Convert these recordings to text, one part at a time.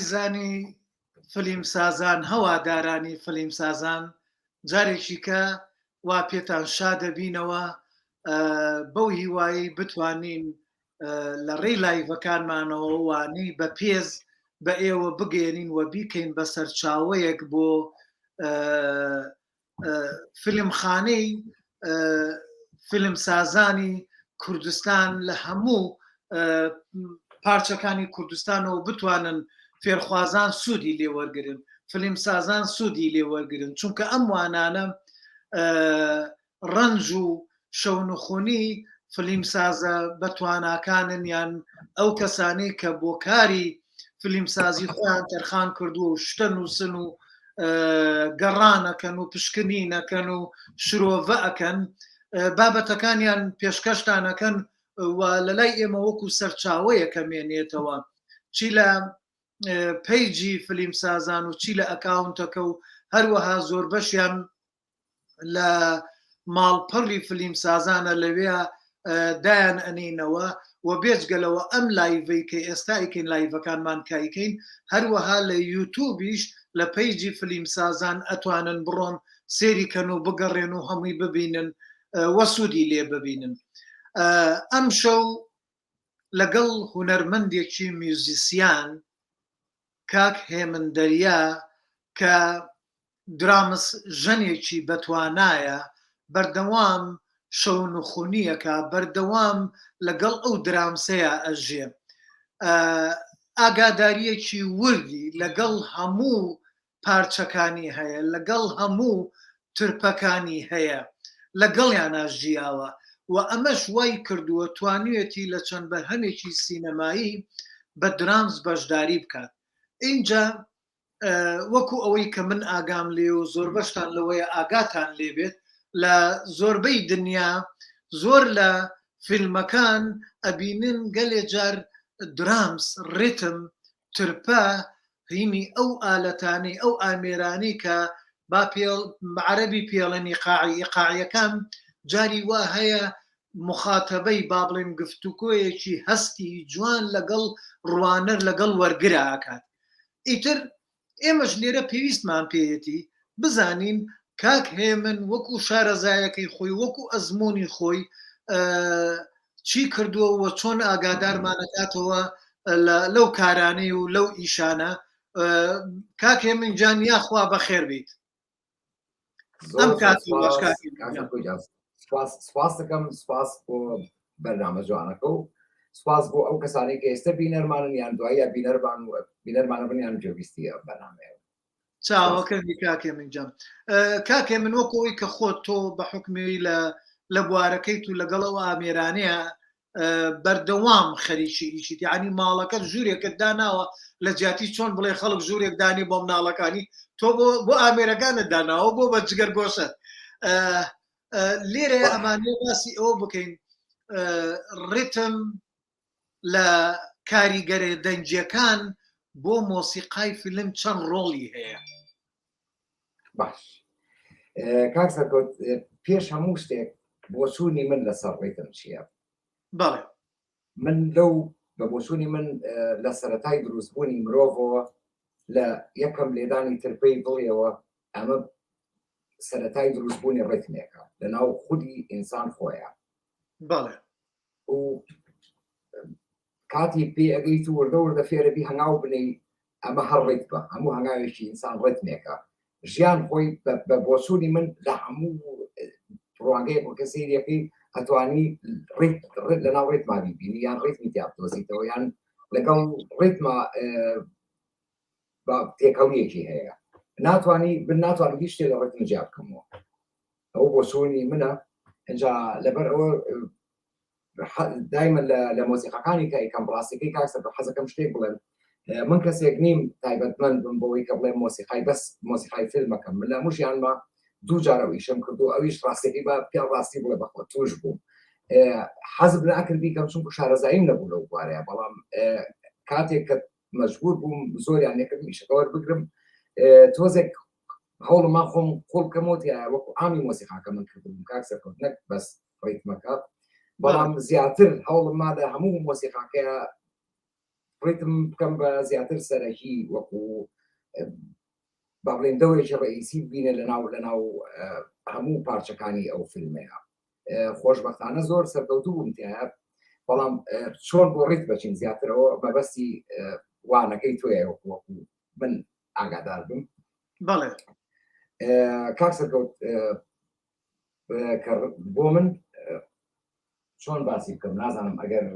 ئازیزانی فلیمسازان هەوادارانی فلیمسازان جارێکی کە وا پێتان شا دەبینەوە بەو هیوایی بتوانین لە ڕێی لایڤەکانمانەوە وانەی بە پێز بە ئێوە بگەێنین و بیکەین بە سەرچاوەیەک بۆ فیلمخانەی فیلمسازانی کوردستان لە هەموو پارچەکانی کوردستانەوە بتوانن فێرخوازان سوودی لێوەرگرن، فیلمسازان سوودی لێوەرگرن، چونکە ئەم وانانە ڕەنج و شەونخۆنی فیلمسازە بەتواناکانن یان ئەو کەسانەی کە بۆ کاری فیلمسازی خۆیان تەرخان کردووە و شتە نووسن و گەڕانەکەن و پشکنینەکەن و شرۆڤە ئەکەن بابەتەکانیان پێشکەشتانەکەن و لە لای ئێمە وەکو سەرچاوەیەکە مێنێتەوە چی لە پیجی فیلمسازان و چی لە ئەکاونتەکە و هەروەها زۆر بەشیان لە ماڵپەڕی فیلمسازانە لەوێ دایان ئەنینەوە و بێجگەلەوە ئەم لایڤەی کە ئێستا ئیکەین لایڤەکانمان کایکەین هەروەها لە یوتیوبیش لە پیجی فیلمسازان ئەتوانن بڕۆن سێریکەن و بگەڕێن و هەمووی ببینن وە سوودی لێ ببینن. ئەم شەو لەگەڵ هونەرمەندێکی میوزیسیان کاک هێمن دەریا کە درامس ژەنێکی بەتوانایە بەردەوام شەونخۆنیەکە بەردەوام لەگەڵ ئەو درامسەیە ئەژێ ئاگاداریەکی وردی لەگەڵ هەموو پارچەکانی هەیە لەگەڵ هەموو ترپەکانی هەیە لەگەڵیانە ژیاوە و ئەمەش وای کردووە توانوێتی لە چەند بەرهەمێکی سینەمایی بە درامز بەشداری بکات. اینجا وەکو ئەوەی کە من ئاگام لێ و زۆر بەشتان لەوەیە ئاگاتان لێبێت لە زۆربەی دنیا زۆر لە فیلمەکان ئەبینن گەلێ جار درامس ڕێتم ترپە هینی ئەو ئالەتانی ئەو ئامێرانی کە با عەرەبی پێڵێنی ئیقاعیەکان جاری وا هەیە مخاتەبەی با بڵێن گفتوگۆیەکی هەستی جوان لەگەڵ ڕوانەر لەگەڵ وەرگرە ئاکات. ئیتر ئێمەش لێرە پێویستمان پێیەتی بزانین کاک هێمن وەکو شارەزایەکەی خۆی وەکو ئەزمموی خۆی چی کردووە و چۆن ئاگادارمانەکاتەوە لەو کارانەی و لەو ئیشانە. کاک هێمن جان یاخوا بەخێر بیت. سپاس دەکەم، سپاس بۆ بەرنامە جوانەکە و سپاس بۆ ئەو کەسانی کە ئێستا بینەرمانن یان دوایە بینەرمانە بنیان جێویستیە بەرنامەیە. چاوەکەی کاکێ من جام کاکێ من وەکەوەی کە خۆت تۆ بە حکمی لە بوارەکەیت و لەگەڵەوە ئامێرانەیە بەردەوام خەریکی ئیشیت یعنی ماڵەکەت ژوورێکت داناوە لە جیاتی چۆن بڵێ خەڵک ژوورێک دانی بۆ مناڵەکانی تۆ بۆ ئامێرەکانت داناوە بۆ بە جگەر گۆشت. لێرە ئەمانێ باسی ئەوە بکەین ڕێتم لە کاریگەرە دەنجیەکان بۆ مۆسیقای فیلم چەند ڕۆڵی هەیە؟ باش کاک سەرکەوت پێش هەموو شتێک بۆچوونی من لەسەر ڕێتم چییە؟ بەڵێ من لەو بە بۆچوونی من لە سەرەتای دروستبوونی مرۆڤەوە لە یەکەم لێدانی ترپەی دڵیەوە ئەمە سەرەتای دروستبوونی ڕێتمێکە لە ناو خودی ئینسان خۆیە. بەڵێ و کاتی پێ ئەگەیت و وردە وردە فێرەبی هەنگاو بنەی ئەمە هەر ڕێت بە هەموو هەنگاوێکی ئینسان ڕێتمێکە. ژیان خۆی بە بۆچوونی من لە هەموو ڕوانگەیە بۆ کەسێریەکەی ئەتوانی لە ناو ڕێتمانی بینی یان ڕێتمی تیاپتۆزیتەوە یان لەگەڵ ڕێتما تێکەڵیەکی هەیە ناتوانانی هیچ شتێ لە ڕێتم جیا بکەمەوە. ئەو بۆچوونی منە ئەنجا لەبەر ئەوە دایمە لە مۆسیقەکانی کە ئەیکەم ڕاستیەکەی کاکسەر بە حەزەکەم شتێک بڵێن من کەسێک نیم تایبەتمەند بم بەوەی کە بڵێم مۆسیقای بەس مۆسیقای فیلمەکەم من لە هەمووشیانمە دوو جار ئەو ئیشم کردو ئەویش ڕاستیەکەی بە پێ ڕاستی بڵێ بەخۆ توش بووم حەزم ناکردی کەم چونکە شارەزاییم نەبوو لەو بوارەیە بەڵام کاتێک کە مەجبور بووم زۆریان نەکردم ئیشەکە وەربگرم تۆزێک هەوڵما خۆم قوڵ بکەمەوە وەکو ئامی مۆسیقاکە من کردبووم کاک سەرکەوت نەک بەس ڕێتمەکە بەڵام زیاتر هەوڵم مادە هەموو مۆسیقاکەیە ڕێتم بکەم بە زیاتر سەرەکی وەکو با بڵێن دەورێکی ڕئیسی ببینە لەناو هەموو پارچەکانی ئەو فیلمەیە. خۆشبەختانە زۆر سەرکەوتوو بووم تایە، بەڵام چۆن بۆ ڕێت بچین زیاترەوە مەبەستی وانەکەی تۆیە وەکو من ئاگادار بم. بەڵێ کاک سەرکەوت بۆ من چۆن باسی بکەم نازانم ئەگەر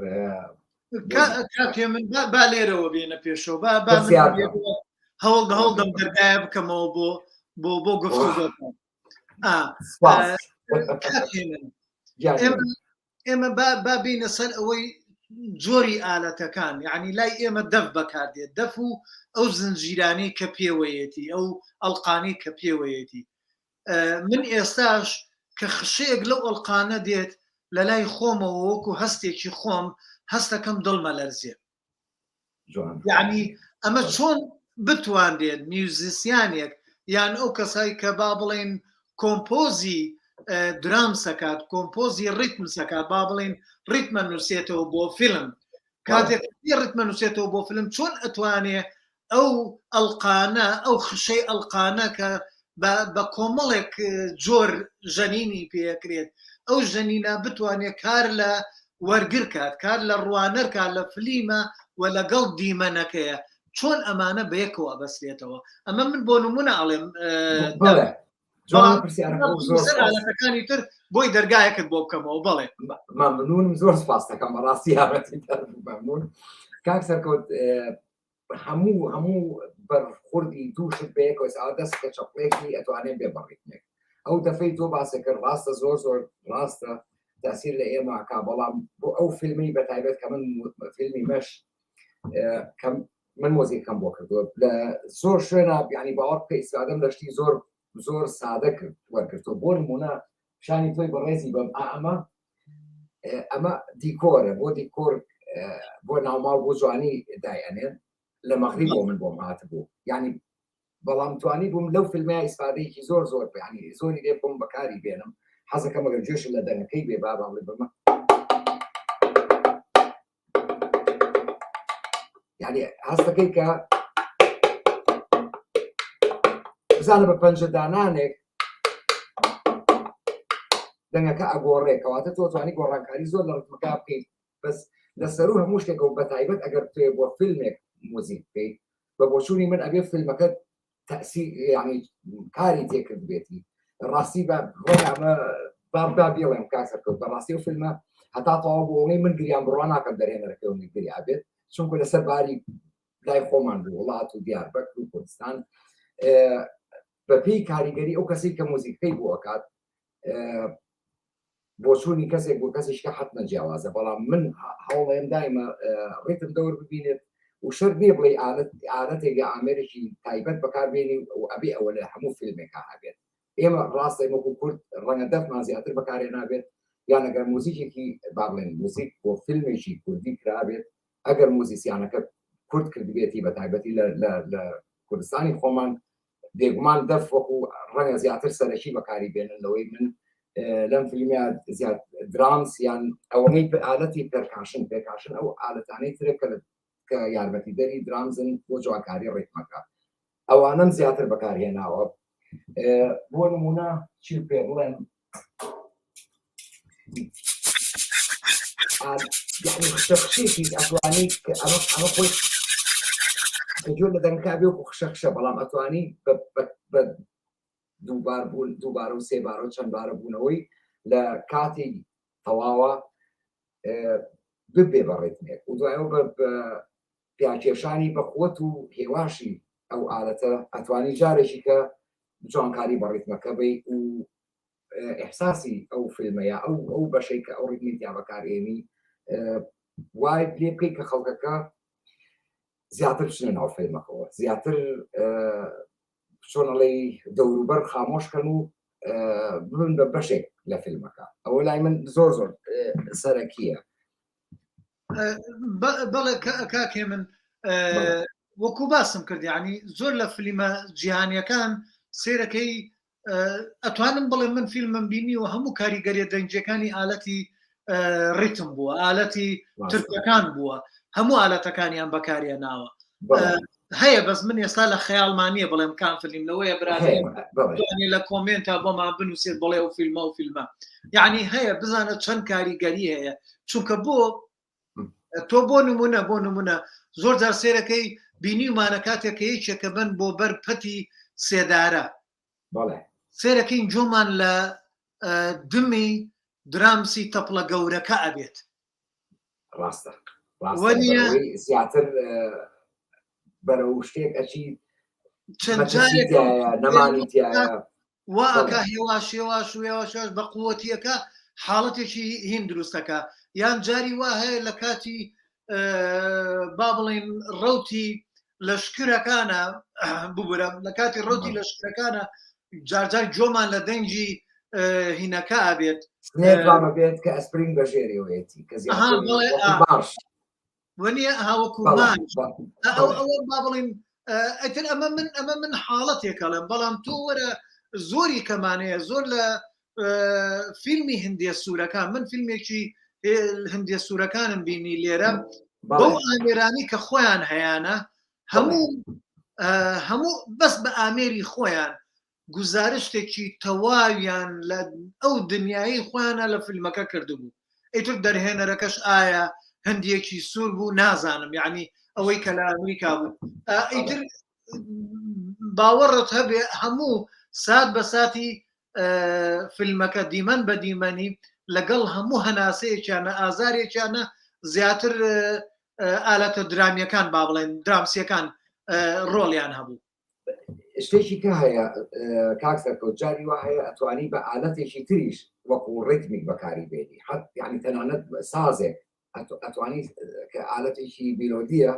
کاکێ من با لێرەوە بێنە پێشەوە هەوڵدەم دەرگایە بکەمەوە بۆ گفتوگۆ. ئێمە با بینە سەر ئەوەی جۆری ئالەتەکان، یعنی لای ئێمە دەف بەکاردێت، دەف و ئەو زنجیرانی کە پێوەیەتی، ئەو ئەڵقانی کە پێوەیەتی. من ئێستاش کە خشەیەک لەو ئەڵقانە دێت لە لای خۆمەوە وەکو هەستێکی خۆم هەستەکەم دڵمە لەرزێ. یعنی ئەمە چۆن بتواندێت میوزیسیانێک یان ئەو کەسایی کە با بڵێن کۆمپۆزی درام سەکات، کۆمپۆزی ڕیتم سەکات، با بڵێن ڕیتمە نووسێتەوە بۆ فیلم، کاتێک ڕیتمە نووسێتەوە بۆ فیلم چۆن ئەتوانێت ئەو ئەڵقانە، ئەو خشەی ئەڵقانە کە بە کۆمەڵێک جۆر ژەنینی پێکرێت، ئەو ژەنینە بتوانێت کار لە وەرگر کات، کار لە ڕوانەر کات لە فلیمە و لەگەڵ دیمەنەکەیە، چۆن ئەمانە بەیەکەوە بەسرێتەوە. ئەمە من بۆ نمونە ئەڵێم ەکانی تر بۆی دەرگایەکت بۆ بکەمەوە. بڵێ مەمنون، زۆر سپاس دەکەم بەڕاستی یارەتی مەمنون. کاک سەرکەوت هەموو بەرخوردی دووشت بەیەکەوە دەستکە چەپڵێکی ئەتوانێت بێ بەڕێتنێک. ئەو دەفەی تۆ باسەکرد ڕاستە، زۆر ڕاستە تاثیر لە ئێمە کا، بەڵام بۆ ئەو فیلمی بەتایبەت کە من فیلمی مەش من مۆزیکەم بۆ کردووە لە زۆر شوێنە، ینی باوەڕ بکە ئیسادەم لە شتی زۆر سادە کرد وەرگرتەوە. بۆ نمونە شانی تۆی بەڕێزی بەم ئەمە دیکۆرە، بۆ دیکۆر بۆ ناوماڵ بۆ جوانی دایانێن لە مەغریب بۆ من بۆم هاتبوو، ینی بەڵام توانی بووم لەو فیلمە ئیسفادەیەکی زۆر ینی زۆری لێ بۆم بەکاری بێنم. حەزەکەم ئەگەر گوێش لە دەنگەکەی بێ بابا بڵێ بمە، یعنی هەستەکەی کە بزانە بە پەنجەدانانێک دەنگەکە ئەگۆڕێ، کەواتە تۆ توانی گۆڕانکاری زۆر لە ڕتمەکە بکەیت. بەس لەسەر و هەموو شتێک و بەتایبەت ئەگەر توێ بۆ فیلمێک موزیک بکەیت بە بۆچوونی من ئەبێ فیلمەکە تەئسیر ینی کاری تێکرد بێتی. ڕاستی ئەمە با بێڵێم کاسەکەوت بەڕاستی و فیلمە هەتا تەواو بۆنەی من گریان بڕوا ناکەم دەرهێنەرەکەونی گریا بێت، چونکە لەسەر باری لای خۆمان بوو وڵات و دیاربەکر و کوردستان بەپێی کاریگەری ئەو کەسی کە مۆزیکەکەی بۆ ئەکات بۆچوونی کەسێک بۆ کەسیشکە حتمە جیاوازە. بەڵام من هەوڵێم دایمە ڕێتم دەور ببینێت و شەر نییە بڵێ ئالەتێک یا ئامێرێکی تایبەت بەکاربێنی و ئەبێ ئەوە لە هەموو فیلمێکا هەبێت. ئێمە ڕاستە ئێمەکو کورد ڕەنگە دەفمان زیاتر بەکارێ نابێت، یان ئەگەر موزیکێکی با بڵێن موزیک بۆ فیلمێکی کوردی کرابێت، ئەگەر موزیسیانەکە کورد کردبێتی بە تایبەتی لە کوردستانی خۆمان بێگومان دەف وەکو ڕەنگە زیاتر سەرەکی بەکاری بێنن لەوەی من لەم فیلمیا زیاد درامس یان ئەوەی ئالەتی پێکاشن ئەو ئالەتانەی ترێ کە یارمەتی دەری درامزن بۆ جوانکاری ڕێتمەکە، ئەوانم زیاتر بەکارهێناوە. بۆ نمونە چی پێ بڵێن خشەخشێکی ئەتوانی ئەمە خۆی جۆر لە دەنگا بێ و خشەخشە، بەڵام ئەتوانی بە دووبارە و سێبارە و چەند بارە بوونەوەی لە کاتی تەواوە ببێ بە ڕێتمێک و دوایەوە بە پیاکێشانی بەخوت و هێواشی ئەو ئالەتە ئەتوانی جارێکی کە جوانکاری بە ڕێتمەکە بی و ئەحساسی ئەو فیلمەیە ئەو بەشەی کە ئەو ڕێتمی تیا بەکارێنی وای لێ بکەی کە خەڵکەکە زیاتر بچنە ناو فیلمەکەوە، زیاتر چۆنەڵێ دەوروبەر خامۆشکەن و ببن بە بەشێک لە فیلمەکە. ئەوە لای من زۆر سەرەکیە. بەڵێ کاکێ من وەکو باسم کرد، ینی زۆر لە فیلمە جیهانیەکان سێرەکەی ئەتوانم بڵێ من فیلمم بینی و هەموو کاریگەریە دەنجەکانی ئالەتی ڕیتم بووە ئالەتی ترکەکان بووە هەموو ئالەتەکانیان بەکاریە ناوە هەیە بەس من ئێستا لە خەیاڵمانیە بڵێم کام فیلمەوەیە برادێ لە کۆمنتە بۆمان بنووسێت بڵێ و فیلمە و فیلمە یعنی هەیە بزانە چەند کاریگەری هەیە چونکە بۆ تۆ بۆ نمونە زۆر جار سێرەکەی بینیمانە کاتێک کە یەکێکە بن بۆ بەر پەتی سێدارە سێرەکەین جۆمان لە دمی درامسی تەپڵە گەورەکە ئەبێت ڕاستە زیاتر بەرە شتێک ئەچی نەمانی واکە هێواش بە قووەتیەکە حاڵەتێکی هین دروستەکە یان جاری وا هەیە لە کاتی با بڵین ڕوتی لەشکرەکانە ببرە لە کاتی ڕوتی لەشکرەکانە جارجار جۆمان لە دەنگی هینەکە ئابێت بێت کە ئەسپرینگ بەژێریەوەیەتی باش وەنیە هاوەکومان ئەوە با بڵین ئەتر ئەمە من حاڵەتێکەڵم بەڵام تۆ وەرە زۆری کەمانەیە زۆر لە فیلمی هندیە سوورەکان من فیلمێکی هندیە سوورەکانم بینی لێرە بەو ئامێرانی کە خۆیان هەیەە هەموو بەس بە ئامێری خۆیان گزارشتێکی تەواویان لە ئەو دنیای خۆیانە لە فیلمەکە کردبوو ئیتر دەرهێنەرەکەش ئایا هەندێکی سوور بوو نازانم یعنی ئەوەی کە لە ئەمریکا بوو ئیتر باوەڕت هەبێ هەموو سات بە ساتی فیلمەکە دیمەن بە دیمەنی لەگەڵ هەموو هەناسەیەکیانە ئازارێکیانە زیاتر ئالەتە درامیەکان با بڵێن درامسیەکان ڕۆڵیان هەبوو شتێکی کە هەیە کاکسەرکە جاری وا هەیە ئەتوانی بە ئالەتێکی تریش وەکو ڕیتمیک بەکاری بێنی حەت یعنی تەنانەت سازێک ئەتوانی کە ئالەتێکی بیلۆدیە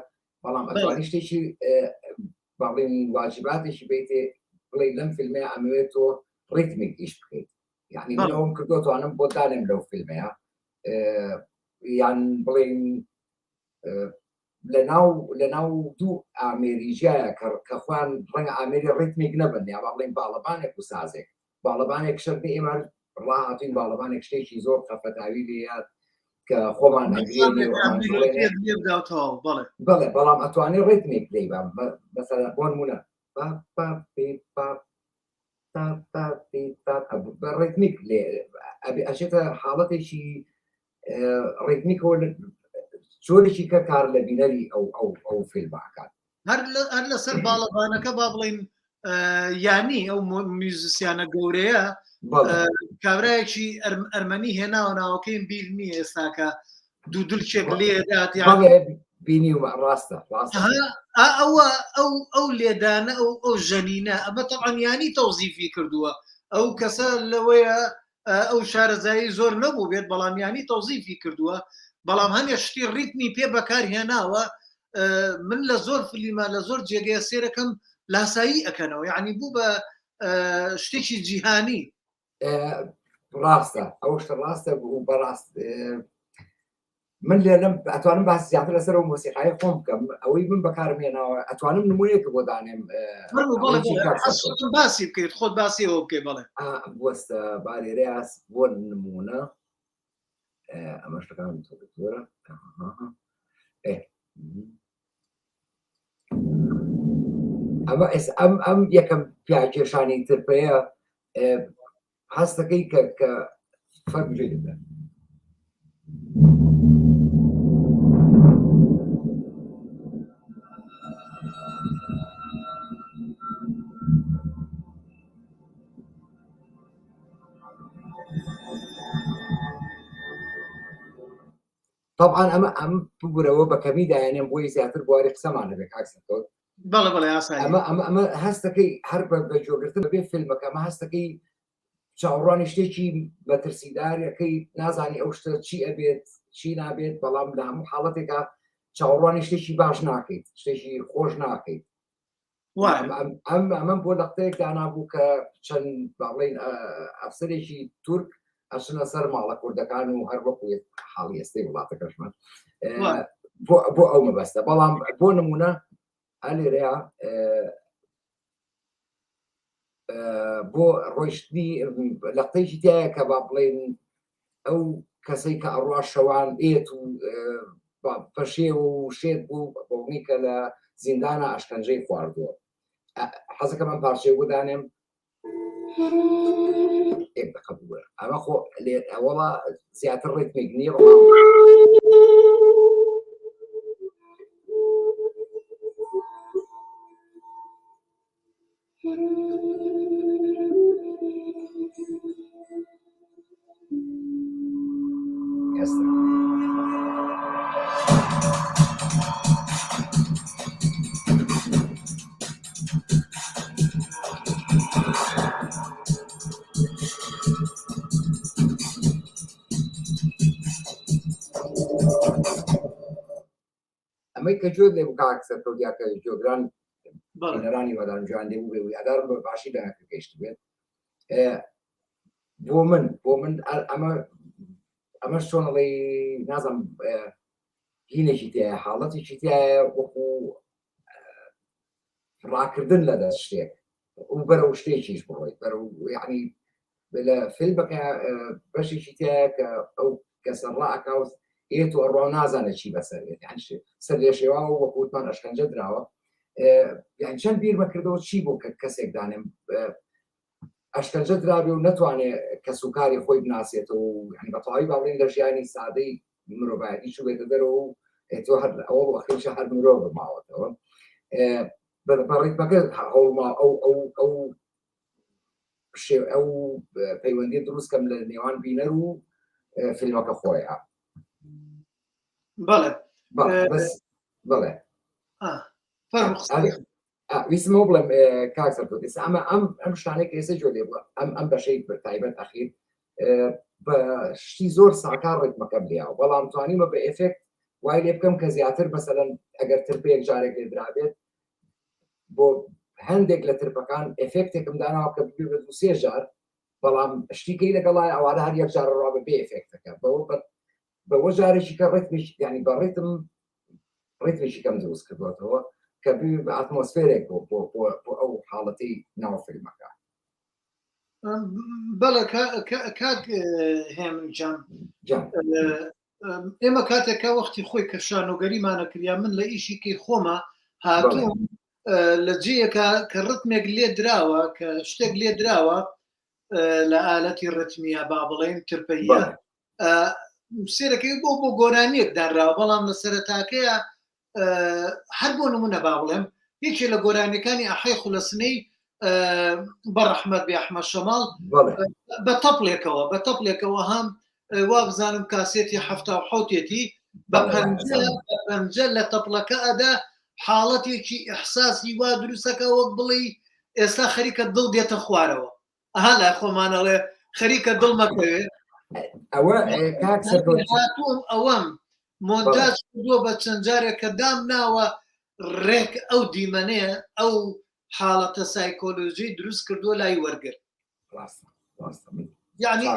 بەڵام ئەتوانی شتێکی باڵێن واجباتێکی بێتێ بڵێ لەم فیلمێ ئەمەوێت تۆ ڕیتمیک ئیش بکەیت یعنی منەوەم کردو توانم بۆ دانێم لەو فیلمەیە یان بڵێن لەناو دوو ئامێریژایە کە خوان ڕەنگە ئامێری ڕیتمیک نەبن یا بڵێن باڵەبانێک و سازێک باڵەبانێک شەربی ئێمە ڕاهاتین باڵەبانێک شتێکی زۆر خەفەتاوی لێات کە خۆمان بەڵێ بەڵام ئەتوانێت ڕیتمیک لێ بەسەر بۆ نمونە ڕیتمیک لێ ئەچێتە حاڵەتێکی ڕیتمیکەوە جۆرێکی کە کار لە بینەری ئەو فیلمەکان هەر لەسەر باڵەبانەکە با بڵێن یانی ئەو میوزیسیانە گەورەیە کابراایەکی ئەرمەنی هێناوە ناوەکەیم بیر نییە ئێستاکە دوو دڵچێک لێدات بینی و ڕاستە ئەو لێدانە ئەو ژەنینە ئەمە تەعەنیانی تەوزیفی کردووە ئەو کەسە لەوەیە ئەو شارەزایی زۆر نەبوو بێت بەڵامیانی تەوزیفی کردووە بەڵام هەنێ شتی ڕیتمی پێ بەکار هێناوە من لە زۆر فیلمە لە زۆر جێگەیە سێرەکەم لاسایی ئەەکەنەوە یعنی بوو بە شتێکی جیهانی ڕاستە ئەو شتە ڕاستە بوو بەڕاست من لێنم ئەتوانم باسی زیاتر لەسەر و مۆسیقای خۆم بکەم ئەوەی من بەکارم هێناوە ئەتوانم نمونەیەکە بۆ دانێم باسی بکەیت خۆت باسی ئەوە بکەی بڵێ وەستە بارێریاس بۆ نمونە ئەمە شتەکان زۆرە ئەم یەکەم پیاکێشانی ترپەیە هەستەکەی کە فەرمووی دەبێت طبعا ئەمە بگورەوە بە کەمی دایانێن بۆی زیاتر بواری قسەمان لەبێ کاکسەکەوت ئەمە هەستەکەی هەر بە جۆگرتن بەبێ فیلمەکە ئەمە هەستەکەی چاوەڕوانی شتێکی مەترسیدارەکەی نازانی ئەو شتە چی ئەبێت چی نابێت بەڵام لە هەموو حاڵەتێکە چاوەڕوانی شتێکی باش ناکەیت شتێکی خۆش ناکەیت ئەمە بۆ لەقتەیەک دانابوو کە چەند باڵێن ئەفسەرێکی تورک ئەچنە سەر ماڵە کوردەکان و هەر وەکو حاڵی ئێستەی وڵاتەکەشمان بۆ ئەو مەبەستە بەڵام بۆ نمونە ئەلێرەیە بۆ ڕۆیشتنی لەقتەیەکی تایە کە با بڵێن ئەو کەسەی کە ئەڕوا شەوان ئێت و پەشێ و شێت بوو بۆنی کە لە زیندانە ئەشکەنجەی خواردووە. حەزەکە من پارچێ بودانێم ئێک دەقەبووە ئەمە خۆ لێ ئەوەڵا زیاتر ڕێتمێک نییە ئەمەی کە جۆ لێ کاکسەر کەوتیاکە جۆگران نەرانی وەدانجوان دێ بوو ئەدارم بە باشی داگەشت بێت بۆ من ئەمە چۆنەڵی نازم هینێکی تایە حاڵەتێکی تایە وەکو ڕاکردن لە دەست شتێک و بەرەو شتێکیش بڕۆیت بەرەو یعنی لە فیلمەکە بەشێکی تایە کە ئەو کەسە ڕائکاوت ئێت و ئەڕوا نازانێت چی بەسەرێت سەر لێ شێواوە وەکووتمان ئەشکەنجە دراوە یان چەند بیر بەکردەوە چی بوو کە کەسێک دانێم ئەشکەنجە درابێ و نەتوانێت کە سوکاری خۆی بناسێتەوە و بەتەواوی باڵێن لە ژیانی سادەی مرۆڤایەتی چ بێتە دەرەوە و تۆ هەر ئەوە وەخیشە هەر مرۆڤ بماوەتەوە بەڕێتمەکە هەوڵما ئەو پەیوەندی دروستکەم لە نێوان بینەر و فیلمەکە خۆیە بەڵێ بڵێ ویسمەوە بڵێم کاکسەر ئەم شتانێک ئێستا جۆ لێ بووە ئەم بەشەی تایبەت ئەخیر بە شتی زۆر ساکار ڕێتمەکەم لێیاوە بەڵام توانیمە بە ئێفێکت وای لێ بکەم کە زیاتر مەسەلەن ئەگەر ترپەیەک جارێک لێ درابێت بۆ هەندێک لە ترپەکان ئێفێکتێکم داناوە کە ببێ بە دوو سێ جار بەڵام شتیکەی لەگەڵای ئەوانە هەر یەک جار ڕوا بە بێ ئێفێکتەکە بەوە جارێکی کە ڕێتمیش ینی بە ڕێتمێکی کەم دروست کردوێتەوە کە بە ئاتمۆسفێرێک بۆ ئەو حاڵەتی ناو فیلمەکە بەڵێ کاک هێمنجان ئێمە کاتێکە وەختی خۆی کە شانۆگەریمانە کریا من لە ئیشیکەی خۆمە هاتووم لە جەیەکە کە ڕتمێک لێ دراوە کە شتێک لێ دراوە لە ئالەتی ڕتمیە با بڵێن ترپەیە سێرەکەی بۆ گۆرانیەک دانراوە بەڵام لە سەرەتاکەیە هەر بۆ نمونە با بڵێم یەکێ لە گۆرانەکانی ئەحەی خولەسنەی بەڕەحمەت بێ ئەحمەد شەماڵ بە تەپڵێکەوە هەم وا بزانم کاسێتی هەفتا و حوتێتی بە پەنجە لە تەپڵەکە ئەدا حاڵەتێکی ئەحساسی وا دروستەکە وەک بڵێ ئێستا خەریکە دڵ دێتە خوارەوە ئەها لای خۆمانەڵێ خەریکە دڵ مەکەوێ ئەوەم مۆنتاژ کردووە بە چەند جارێک کە دام ناوە ڕێک ئەو دیمەنەیە ئەو حاڵەتە سایکۆلۆژی دروست کردووە لای وەرگرت یعنی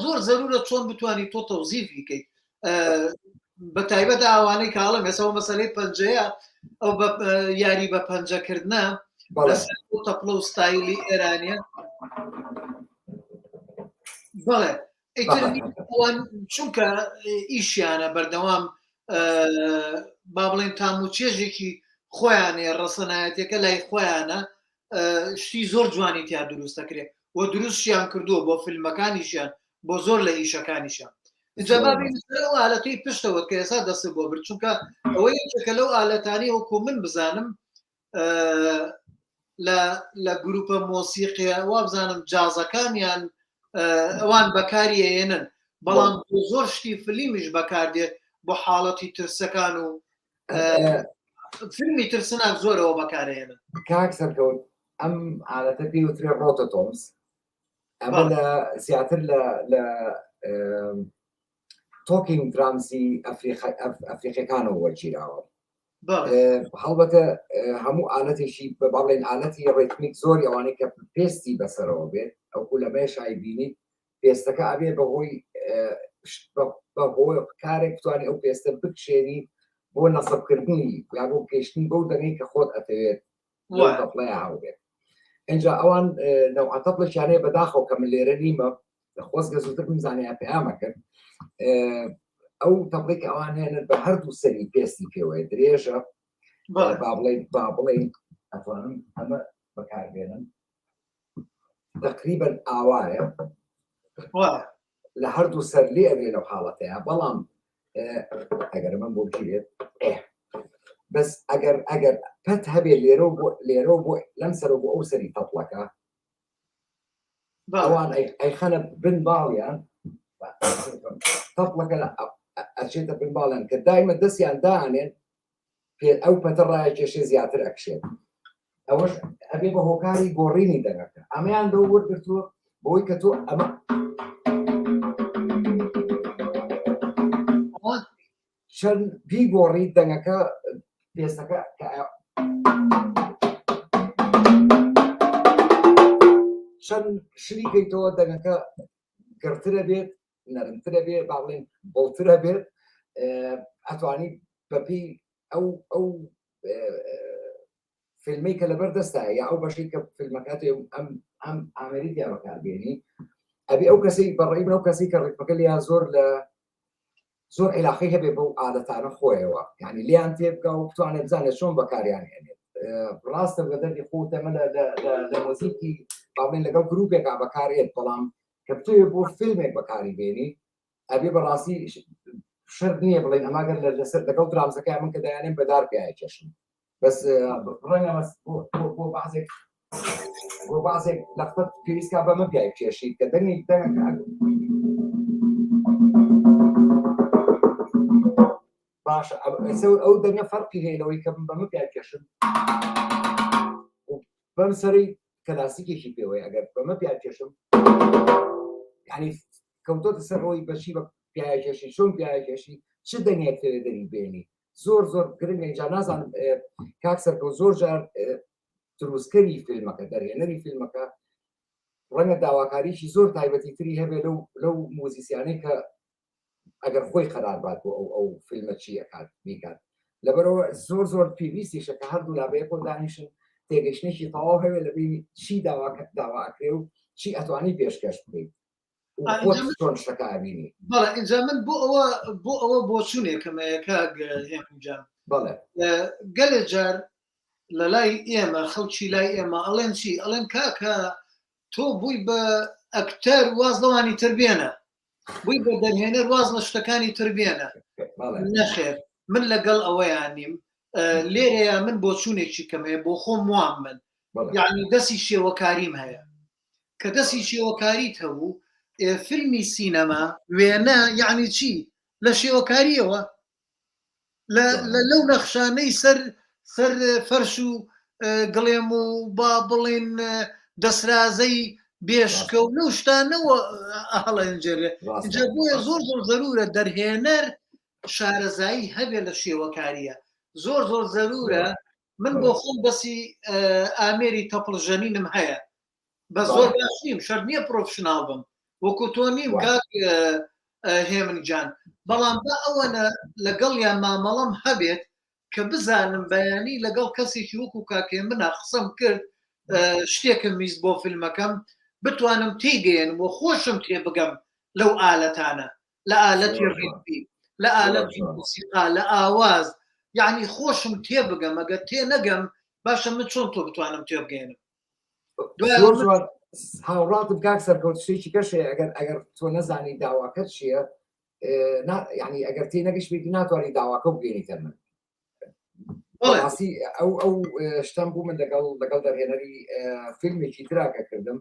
زۆر زەرورە چۆن بتوانانی تۆ تەوزیفی بکەیت بە تایبەت ئەوانەی کاڵم ێسەوە مەسەلەی پەنجەیە ئەو یاری بە پەنجەکردە لەسەر تەپڵە و ستایلی ئێرانیە بەڵێ چونکە ئیشیانە بەردەوام با بڵێن تام و چێژێکی خۆیانێ ڕەسەنایەتەکە لای خۆیانە شتی زۆر جوانی تیا دروست دەکرێت و دروستیان کردووە بۆ فیلمەکانیشیان بۆ زۆر لە ئیشەکانیشان ئالەتەی پشتەوە کە ئێستا دەست بۆ برد چونکە ئەوەی یەکێکە لەو ئالەتانی وەکو من بزانم لە گروپە مۆسیقیە وا بزانم جازەکانیان ئەوان بەکاری هێنن بەڵام زۆر شتی فلیمیش بەکاردێت بۆ حاڵەتی ترسەکان و فیلمی ترسناک زۆرەوە بەکارهێنن کاک سەرکەوت ئەم ئالەتە پێوترێ ڕۆتە تۆمس ئەمە لە زیاتر لە تۆکینگ درامسی ئەفریقیەکانەوە وەرگیراوە هەڵبەتە هەموو ئالەتێکی بە باڵێن ئالەتی ڕێتمیک زۆر ئەوانەی کە پێستی بەسەرەوە بێت ئەوکو لە بەشای بینیت پێستەکە ئەبێ بەهۆی کارێک بتوانێت ئەو پێستە بکشێنی بۆ نەسەبکردنی یا بۆ کێشتنی بەو دەنگی کە خۆت ئەتەوێت دەپڵەیە هاوبێت اینجا ئەوان نەوعاتەپڵێکیانەیە بەداخەوە کە من لێرە نیمە خۆزگە زووتر بمزانێ پەیامە کرد ئەو تەبڵێک ئەوان هێنن بە هەردوو سەری پێستی پێوەیە درێژە با بڵێن ئەتوانم ئەمە بەکاربێنن تقریبا ئاوایە لە هەردوو سەر لێ ئەبێ لەو حاڵەتەیە بەڵام ئەگەر من بۆ بگیرێت بەس ئەگەر پەت هەبێ لێرە بۆ لەم سەرە بۆ ئەو سەری تەپڵەکە ئەوان ئەیخەنە بن باڵیان تەپڵەکە ئەچێتە بن باڵیان کە دایمە دەستیان دانێن پێ ئەو پەتە ڕایە کێشێ زیاتر ئەکشێت ئەوەش ئەبێ بە هۆکاری گۆڕینی دەنگەکە ئەمەیان بەو وەرگرتووە بۆی کە تۆ ئەمە چەند بیگۆڕی دەنگەکە پێستەکە چەند شریکەیتەوە دەنگەکە گرترە بێت نەرمترە بێت با بڵێن بڵترە بێت ئەتوانی بەپی ئەو فیلمەی کە لەبەر دەستایە یا ئەو بەشەی کە فیلمەکات ئەم ئامریکا بەکاربێنی ئەبێ ئەو کەسی بەڕێی ئەو کەسی کە ڕێکمەکە لیا زۆر علاقەی هەبێ بەو عادەتانە خۆیەوە یعنی لیان تێبکە و بتوانێت بزانێت چۆن بەکاریان هێنێت ڕاستە بە دەردی خۆتەمە لە مۆزیکی باڵێن لەگەڵ گروپێکا بەکارێت بەڵام کە بتوێ بۆ فیلمێک بەکاری بێنی ئەبێ بەڕاستی شرط نییە بڵێن ئەماگەر لەسەر لەگەڵ درامزەکە من کە دایانێن بەدار پێایە کێشن بەس ڕەنگە بۆ بازێک لەخت پێویستکە بەمە پیای کێشیت کە دەنگی باشە ئەو دەنگە فەرقی هەیەەوەی کە بەمە پیای کێشن بەم سەری کلاسیکێکی پێوەی ئەگەر بەمە پیای کێشم یعنی کەوتۆتە سەرەوەی بەشی بە پیاکێشی چۆن پیاکێشی چ دەنگێک فێ دەری بێنی زۆر گرنگە اینجا نازانم کاکسەرکە زۆر جار دروستکەری فیلمەکە دەرهێنەری فیلمەکە ڕەنگە داواکاریشی زۆر تایبەتی تری هەبێ لەو مۆزیسیانەی کە ئەگەر خۆی خەرار بات بۆ ئەو فیلمە چی ئەکات بیکات لەبەرەوە زۆر پێویستیشە کە هەردوو لابەیە بۆ دانیشن تێگەشتێکی تەواو هەوێ لەبینی چی داواکرێ و چی ئەتوانی پێشکەش بکەیت چۆن شتەکە ئەبینی بەڵێ ئینجا من بۆ ئەوە بۆچوونێکەمەیەکە هێمجان بەڵێ گەلێ جار لە لای ئێمە خەڵکی لای ئێمە ئەڵێن چی ئەڵێن کاکە تۆ بووی بە ئەکتەر واز لەوانی تربێنە بووی بە دەرهێنەر واز لە شتەکانی تربێنە نەخێر من لەگەڵ ئەوەیان نیم لێرەیە من بۆچوونێکی کەمەیە بۆ خۆم وام من یعنی دەستی شێوەکاریم هەیە کە دەستی شێوەکاریت هەبوو فیلمی سینەما وێنە یعنی چی لە شێوەکاریەوە لەو نەخشانەی سەر فەرش و گڵێم و با بڵێن دەسرازەی بێشکە و لەو شتانەوە هەڵەنجێرێ اینجا بۆیە زۆر زەرورە دەرهێنەر شارەزایی هەبێ لە شێوەکاریە زۆر زەرورە من بۆ خۆم بەسی ئامێری تەپڵژەنینم هەیە بە زۆر باش نیم شەر نییە پرۆفشناڵ بم وەکو تۆ نیم کاک هێمن جان بەڵام بە ئەوەنە لەگەڵیان مامەڵەم هەبێت کە بزانم بەیانی لەگەڵ کەسێکی وەکو کاکێ منە قسەم کرد شتێکم ویست بۆ فیلمەکەم بتوانم تێگەێن بۆ خۆشم تێ بگەم لەو ئالەتانە لە ئالەتی ڕیتمی لە ئالەتی موسیقا لە ئاواز یعنی خۆشم تێ بگەم ئەگەر تێ نەگەم باشە من چۆن تۆ بتوانم تێ بگەێنم هاوڕاتم کاک سەرکەوت شتێکی کەشێ ئەگەر تۆ نەزانی داواکەت چییە یعنی ئەگەر تێ نەگەشتێکی ناتوانانی داواکە بگەێنیتە من ڕاستی ئەو شتم بوو من لەگەڵ دەرهێنەری فیلمێکی تراکە کردم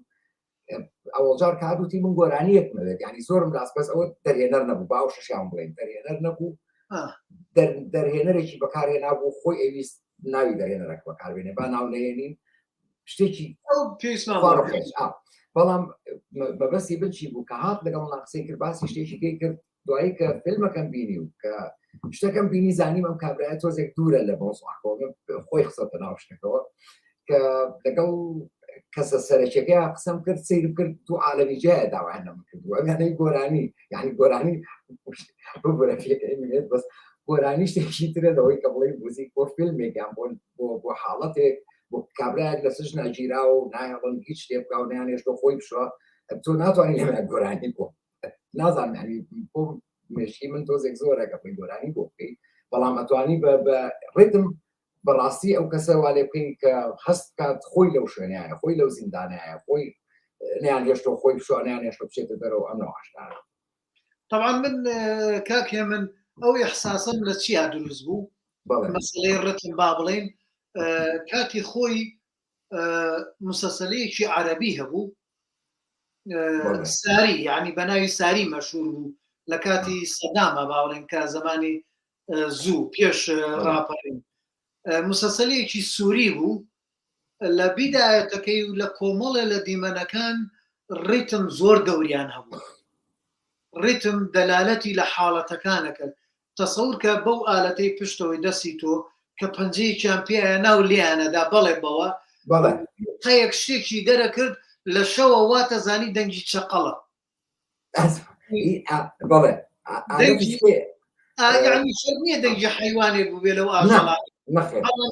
ئەوەجار کادوتی من گۆرانیەکمەوێت ینی زۆرم لاس بەس ئەوە دەرهێنەر نەبوو باو شەشیان بڵێن دەرهێنەر نەبوو دەرهێنەرێکی بەکارهێنا بوو خۆی ئەویست ناوی دەرهێنەرەک بەکاربێنێ با ناو نەهێنین شتێکی بەڵام بەبەستی بچی بوو کە هات لەگەڵ ناقسەی کرد باسی شتێکی پێی کرد دوایی کە فیلمەکەم بینی و کە شتەکەم بینی زانیم ئەم کابرایە تۆزێک دوورە لە بۆسڵاکەوە خۆی خسەتە ناو شتەکەەوە کە لەگەڵ کەسە سەرەکیەکەی قسەم کرد سیر کرد تو عالەمی جایە داوایانەمە کردووە ئەمانەی گۆرانی یعنی گۆرانی بەس گۆرانی شتێکی ترە دەوەی کە بڵێ موزیک بۆ فیلمێکیان بۆ حاڵەتێک بۆ کابراایك لە سژ ناگیرا و نایڵن هیچ شتێ بکە و نیانێش بۆ خۆی بشوە تۆ ناتوانانی لەمە گۆرانی بۆ نازانم ینی بۆ مێشکی من تۆزێک زۆرەکە پێی گۆرانی بۆ بکەی بەڵام ئەتوانی بە ڕێتم بەڕاستی ئەو کەسە وا لێ بکەین کە هەست کات خۆی لەو شوێنایە خۆی لەو زیندانایە خۆی نیان هێشتۆ خۆی شوانیان هێشتۆ بچێتە دەرەوە ئەم نەواشدانە طبعا من کاکێ من ئەو ئەحساسم لە چیا دروست بوو مەسلەی ڕتم با بڵێن کاتی خۆی مسلسلەیەکی عەرەبی هەبوو ساری یعنی بەناوی ساری مەشهور بوو لە کاتی سەدامە باوڵێن کە زمانی زوو پێش ڕاپەڕین مسلسلەیەکی سووری بوو لە بیدایەتەکەی و لە کۆمەڵە لە دیمەنەکان ڕیتم زۆر گەوریان هەبوو ڕیتم دەلالەتی لە حاڵەتەکانەکە تەسەور کە بەو ئالەتەی پشتەوەی دەستی تۆ کە پەنجەیەکیان پێیە ناو لیانەدا بەڵێ بەوە قەیەک شتێکی دەرەکرد لە شەوە واتە زانی دەنگی چەقەڵە بەڵێ یعنی شەر نییە دەنگی حەیوانێ بوو بێ لەو ئاژەڵات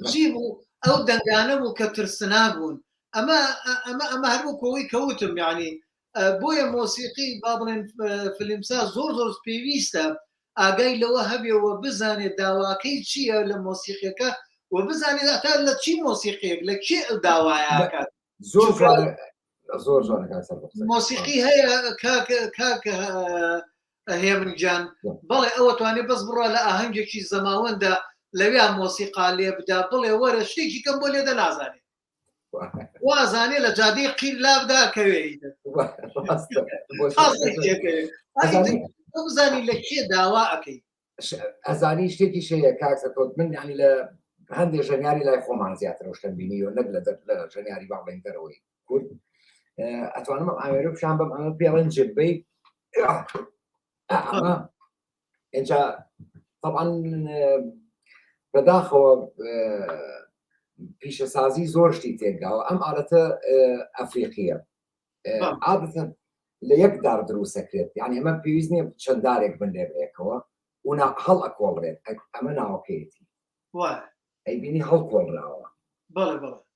چی بوو ئەو دەنگانە بوو کە ترسنا بوون ئەمە هەروەکەوەی کەوتم یعنی بۆیە مۆسیقی با بڵێن فیلمسا زۆر زۆر پێویستە ئاگای لەوە هەبێەوە بزانێت داواکەی چییە لە مۆسیقیەکە و بزانێت ئەتا لە چی مۆسیقیەک لە کێ داوایەکات زۆر مۆسیقی هەیە کاکە هەیە منجان بەڵێ ئەوە توانێت بەس بڕە لە ئاهەنگێکی زەماوەندا لەوێ مۆسیقا لێ بدا بڵێ وەرە شتێکی کەم بۆ لێدە نازانێت وازانێ لە جادەی قیر لابدا کەوێ بزانی لە کێ داوا ئەەکەی ئەزانی شتێکی شەیە کاکسە تۆ من ینی لە هەندێک ژەنیاری لای خۆمان زیاتر شتن بینی و نەک لە ژەنیاری باڵێن دەرەوەی کورد ئەتوانم ئامێرە پیشان بم ئەمە پێڵێن جبەی ئەمە اینجا طبعا بەداخەوە پیشەسازی زۆر شتی تێکداوە ئەم ئالەتە ئەفریقیە عادەتەن لە یەک دار دروستەکرێت یعنی ئەمە پێویست نییە چەند دارێک بن لێ بەیەکەوە و هەڵ ئەکۆڵێت ئەمە ناوەکەیەتی ئەیبینی هەڵکۆڵراوە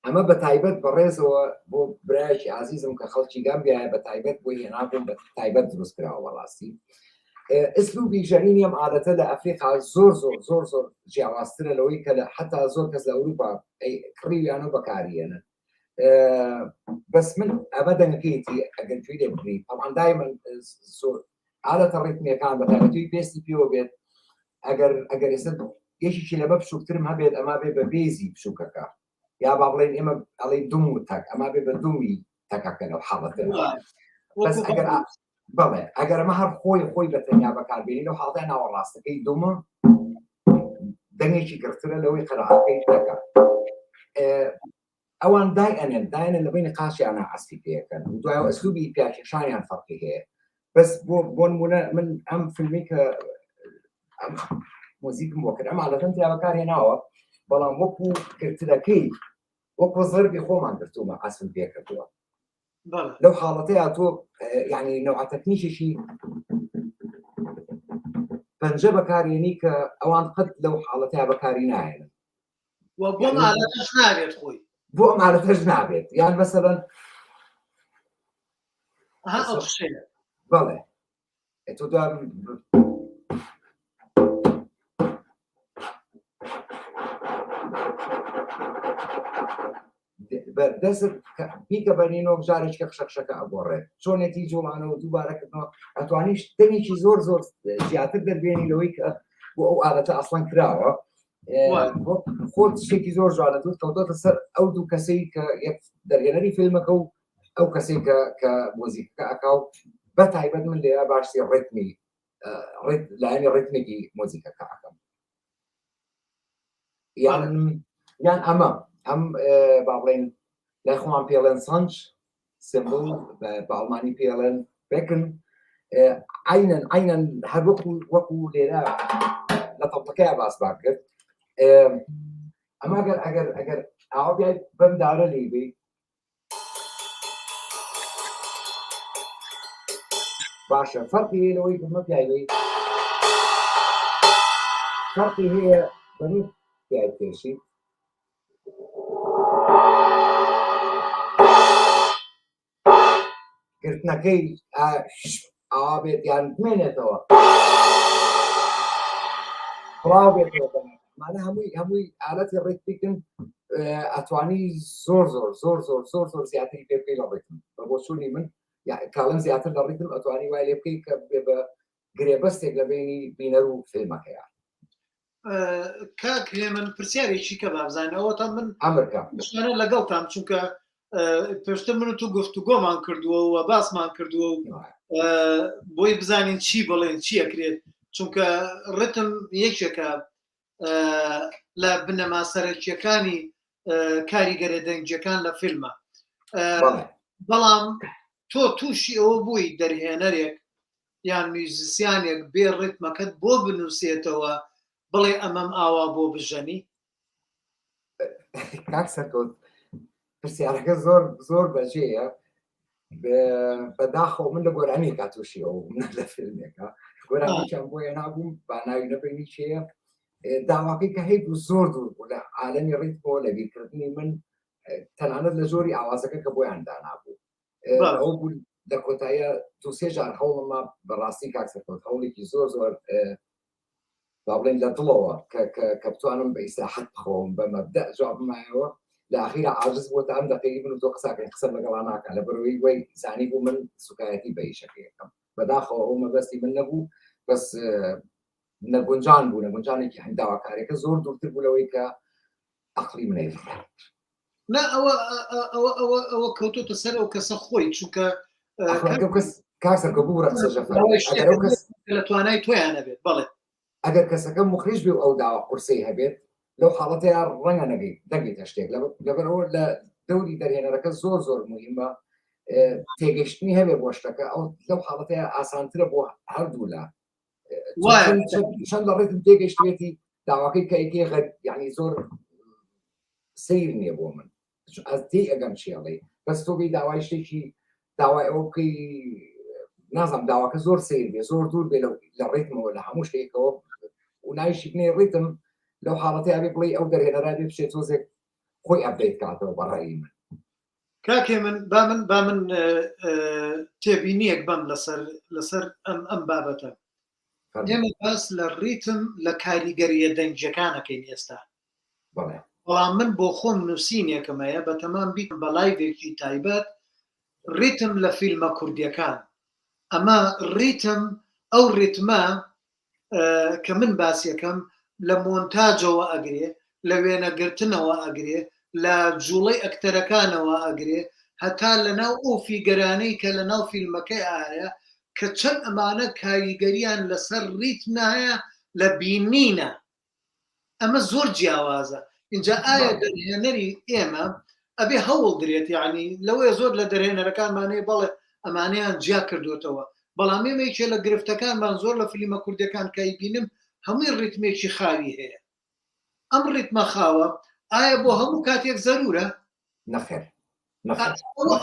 ئەمە بە تایبەت بەڕێزەوە بۆ برایەکی عزیزم کە خەڵکی گام بیایە بە تایبەت بۆی هێنابوون بە تایبەت دروست کراوە بەڕاستی ئسلوبی ژەنینی ئەم عادەتە لە ئەفریقا زۆر زۆر زۆر زۆر جیاوازترە لەوەی کە لە حتا زۆر کەس لە ئەوروپا کڕیویانە بەکارێنن بەس من ئەمە دەنگەکەیەتی ئەگەر توی لێ بگریت ئەوان دایمەن عادەتە ڕێتمیەکان بە تایبەتی پێستی پێوە بێت ئەگەر ئێستا یەکێکی لەمە بچووکترم هەبێت ئەما بێ بە بێزی بچووکەکە یا با بڵێن ئێمە ئەڵێ دوم و تەک ئەما بێ بە دومی تەکەکە لەو حاڵەتە بەس ئەگەر بەڵێ ئەگەر ئەمە هەر خۆی بە تەنیا بەکاربێنی لەو حاڵەتە ناوەڕاستەکەی دومە دەنگێکی گرترە لەوەی قەرەعەکەی تەکە ئەوان دایەنێن لە بینی قاشیانە عەسپی پێەکەن و دوایەوە ئەسلوبی پیاکێشانیان فەرقی هەیە بەس بۆ نمونە من ئەم فیلمی کە مۆزیکم بۆ کرد ئەم حالەتەم تیا بەکارهێناوە بەڵام وەکو گرتنەکەی وەکو زەربی خۆمان گرتوومە عەسپم پێ کردووە لەو حاڵەتەیە تۆ یعنی نەوع تەکنیکێکی پەنجە بەکارهێنی کە ئەوان قەت لەو حاڵەتەیە بەکاری نایێنن بۆ مالەتەش نابێت خۆی بۆ مالەتەش نابێت یان مەسەلەن بەڵێ تۆ دەست بیکە بەرینەوە بژارێککە خشەکشەکە ئەگۆڕێت چۆنێتی جوڵانەوە دووبارەکردنەوە ئەتوانیش دەنێکی زۆر زۆر زیاتر دەربێنی لەوەی کە بۆ ئەو ئالەتە ئەسڵەن کراوە خۆت شتێکی زۆر جوانە دوت کەوتۆتە سەر ئەو دوو کەسەی کە یەک دەرهێنەری فیلمەکە و ئەو کەسێک کە مۆزیکەکە ئەکاو بە تایبەت من لێرە باشسی ڕێتمی لایەنی ڕێتمێکی مۆزیکەکە ئەەکەم یان ئەمە ئەم با بڵێن لای خۆمان پێڵێن سانچ سمبل بە ئەڵمانی پێڵێن بێکن عینەن هەر وەکو لێرە لە تەڵتەکەیە باس با کرد ئەمە ئەگەر ئاوا بیایت بەم دارە لێ بێ باشە فەرقی هەیە لەوەی بمە پیاوەی فەرقی هەیە بەنی پیای پێشی گرتنەکەی ئاوا بێت یان بمێنێتەوە بڵاو بێتەوە مانە هەمووی ئالەتی ڕێککن ئەتوانی زۆر زیاتری پێ بکەی لە ڕێتم بۆ چوونی من کاڵم زیاتر لە ڕێتم ئەتوانی وای لێ بکەی کە بێ بە گرێبەستێک لە بینی بینەر و فیلمەکەیە کاک من پرسیارێکی کە بابزانەوە تا من ئەمریکا لەگەڵتان چونکە پێشتر من و تو گفتوگۆمان کردووە و باسمان کردووە و بۆی بزانین چی بڵێن چی ئەکرێت چونکە ڕتم یەکێکە لە بنەما سەرەکیەکانی کاریگەرە دەنگجەکان لە فیلمە بەڵام تۆ تووشی ئەوە بووی دەرهێنەرێک یان میوزیسیانێک بێ ڕتمەکەت بۆ بنووسێتەوە بڵێ ئەمەم ئاوا بۆ بژەنی کاک سەرکەوت پرسیارەکە زۆر بەجێیە بەداخۆ من لە گۆرانی کاتوشی ئەو من لە فیلمێکە گۆرانیان بۆیە نابووم با ناوی نەبینی چێە داواکەی کە هەیە زۆر دوور بوو لە عالەمی ڕیتمەوە لە بیرکردنی من تەنانەت لە زۆری ئاوازەکە کە بۆیان دانابوو ئەو بوو لە کۆتاییە دو سێ جار هەوڵمە بەڕاستی کاک سەرکەوت هەوڵێکی زۆر با بڵێن لە دڵەوە کە بتوانم بە ئیساحەت بخۆم بە مەبدە جواب بمایەوە لە ئاخیرا عاجز بۆ تا ئەم دەقەیەکی من و تۆ قساکەین قسەم لەگەڵا ناکات لە بەرەوەی وەی زانی بوو من سوکایەتی بە ئیشەکەیەکەم بەداخەوە ئەو مەبەستی من نەبوو بەس نەگونجان بوو نەگونجانێکی هەنداواکارێکە زۆر دوورتر بوو لەوەی کە ئەقلی منەی نا ئەوە کەوتۆتە سەر ئەو کەسە خۆی چونکە کاسەرکە بوو لە توانای تۆیان نەبێت بەڵێ ئەگەر کەسەکە مخریش بێ و ئەو داوا قورسەی هەبێت لەو حاڵەتەیە ڕەنگە نەگەیتە شتێک لەبەرەوە لە دەوری دەرهێنەرەکە زۆر مهمە تێگەشتنی هەبێ بۆ شتەکە ئەو لەو حاڵەتەیە ئاسانترە بۆ هەردوو لە چەند لە ڕێتم تێگەشتێتی داواکەی کەیکێ یعنی زۆر سیر نییە بۆ من ئەس تێ ئەگەم چێڵی بەس تۆ بێ داوای شتێکی داوای ئەو بکەی نازم داواکە زۆر سیر بێ زۆر دوور بێ لە ڕێتمەوە لە هەموو شتێکەوە و نایشی بنێ ڕێتم لەو حاڵەتەیە بێ بڵێ ئەو دەرهێنەرا بێ بچێت تۆزێک خۆی ئەپدەیت کاتەوە بەڕایی من کاکێ من با من تێبینیەک بەم لەسەر ئەم بابەتە ئێمە باس لە ڕیتم لە کاریگەریە دەنگجەکانەکەین ئێستا بەڵام من بۆ خۆم نووسینێکمەیە بە تەمام بیتم بە لایڤێکی تایبەت ڕیتم لە فیلمە کوردیەکان ئەمە ڕیتم ئەو ڕیتمە کە من باسیەکەم لە مۆنتاجەوە ئەگرێ لە وێنەگرتنەوە ئەگرێ لە جوڵەی ئەکتەرەکانەوە ئەگرێ هەتا لەناو ئەو فیگەرانەی کە لەناو فیلمەکەی ئاە کە چەند ئەمانە کاریگەریان لەسەر ڕیتمایە لە بینینە ئەمە زۆر جیاوازە اینجا ئایا دەرهێنەری ئێمە ئەبێ هەوڵ درێت یعنی لەوەیە زۆر لە دەرهێنەرەکانمانەیە بەڵێ ئەمانەیان جیا کردوتەوە بەڵام ئێمەیەکێ لە گرفتەکانمان زۆر لە فیلمە کوردەکان کای بینم هەمووی ڕیتمێکی خاوی هەیە ئەم ڕیتمە خاوە ئایا بۆ هەموو کاتێک زەرورە نەخێر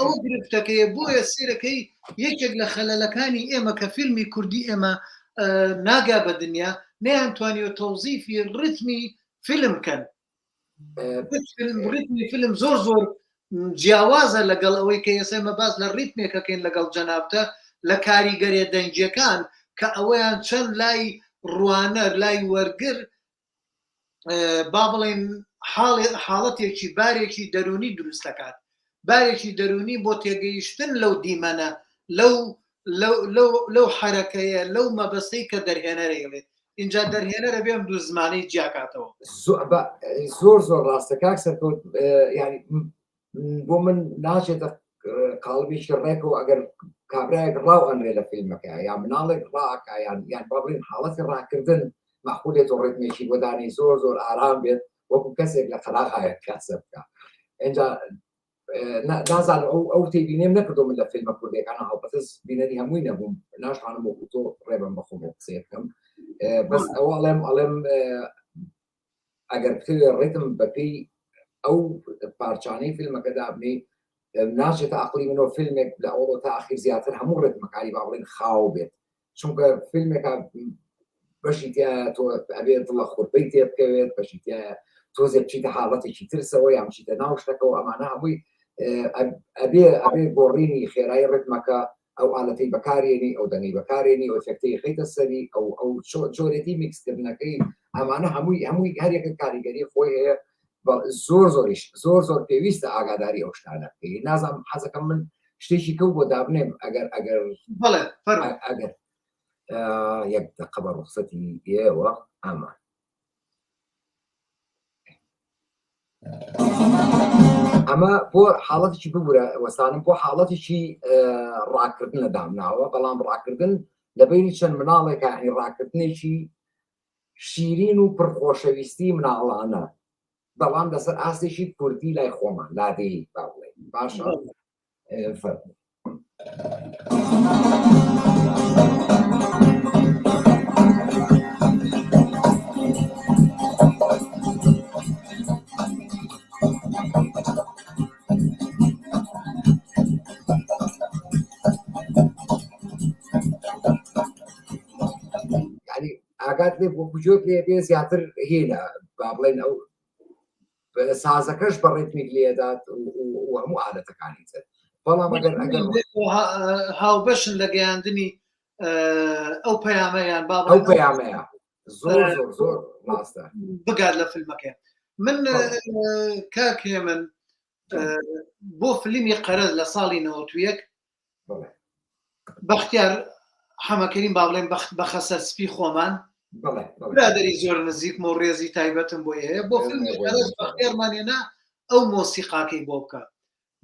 ئەوە گرفتەکەیە بۆیە سێرەکەی یەکێک لە خەلەلەکانی ئێمە کە فیلمی کوردی ئێمە ناگا بە دنیا نەیانتوانیوە تەوزیفی ڕیتمی فیلم کەن ڕیتمی فیلم زۆر جیاوازە لەگەڵ ئەوەی کە ئێسێمە باس لە ڕیتمێکەکەین لەگەڵ جەنابتە لە کاریگەریە دەنگیەکان کە ئەوەیان چەند لای ڕوانەر لای وەرگر با بڵێن حاڵەتێکی بارێکی دەرونی دروست دەکات بارێکی دەرونی بۆ تێگەیشتن لەو دیمەنە لەو حرەکەیە لەو مەبەستەی کە دەرهێنەرێڵێت اینجا دەرهێنەرە بێم دوو زمانەی جیاکاتەوە زۆر ڕاستە کاک سەرکەوت ینی بۆ من ناچێتە قاڵبیشی ڕێکەوە ئەگەر کابراایەک ڕاو ئەنرێ لە فیلمەکە یا مناڵێک ڕاکە یان با بڵێن حاڵەتی ڕاکردن مەخولێت و ڕێتمێکی بۆدانی زۆر ئارام بێت وەکو کەسێک لە خەلاقایەت کاسە بکە اینجا نازانم ئەو تێبینێم نەکردو من لە فیلمە کوردەکانە هەڵبەتەس بینەری هەمووی نەبووم ناشانم وەکو تۆ ڕێبم بەخۆم بۆ قسێکەم بەس ئەوە ئەڵێم ئەگەر بکەوێ ڕێتم بەپێی ئەو پارچانەی فیلمەکە دابنێ ناچێتە عەقڵی منەوە فیلمێک لە ئەوڵۆ تا ئاخیر زیاتر هەموو ڕێتمەکانی با بڵێن خاو بێت چونکە فیلمێکە بەشی تیا تۆ ئەبێت دڵە خۆربەی تێ بکەوێت بەشی تیا تۆزێ بچیتە حاڵەتێکی ترسەوە یان بچیتە ناو شتەکەەوە ئەمانە هەمووی ئەبێ گۆڕینی خێرایی ڕێتمەکە ئەو ئالەتەی بەکارێنی ئەو دەنگی بەکارێنی ئەو فێکتەی خەیتە سەری ئەو چۆرێتی میکسکردنەکەی ئەمانە هەمووی هەرێکە کاریگەری خۆی هەیە زۆر پێویستە ئاگاداری ئەو شتانە بکەی. نازانم حەزەکەم من شتێکی کەوت بۆ دابنێم ئەگەر یەک دقە بە ڕوخسەتی ئێوە ئامان ئەمە بۆ حاڵەتێکی ببورە وەستانم بۆ حاڵەتێکی ڕاکردن لە دامناوە بەڵام ڕاکردن لەبەری چەند مناڵێکە ڕاکردنێکی شیرین و پرخۆشەویستی مناڵانە بەڵام لەسەر ئاستێکی کوردی لای خۆمان لادەی با بڵێن باشە ئاگات لێ بۆ بجۆت لێ بێ زیاتر هێنا با بڵێن ئەو سازەکەش بە ڕێتمیک لێدات و هەموو ئالەتەکانی تر بەڵام ئەگەر هاوبەشن لە گەیاندنی ئەو پەیامەیان ئەو پەیامەیە زۆر ماستە بگات لە فیلمەکە من کاکێ من بۆ فیلمی قەرەز لە ساڵی 91 بەختیار حەمەکەریم با بڵێن بە خەسەر سپی خۆمان برادری زۆر نزیکم و ڕێزی تایبەتم بۆ هەیە بۆ فیلمی قەرەز بەختیارمانێنا ئەو مۆسیقاکەی بۆ بکە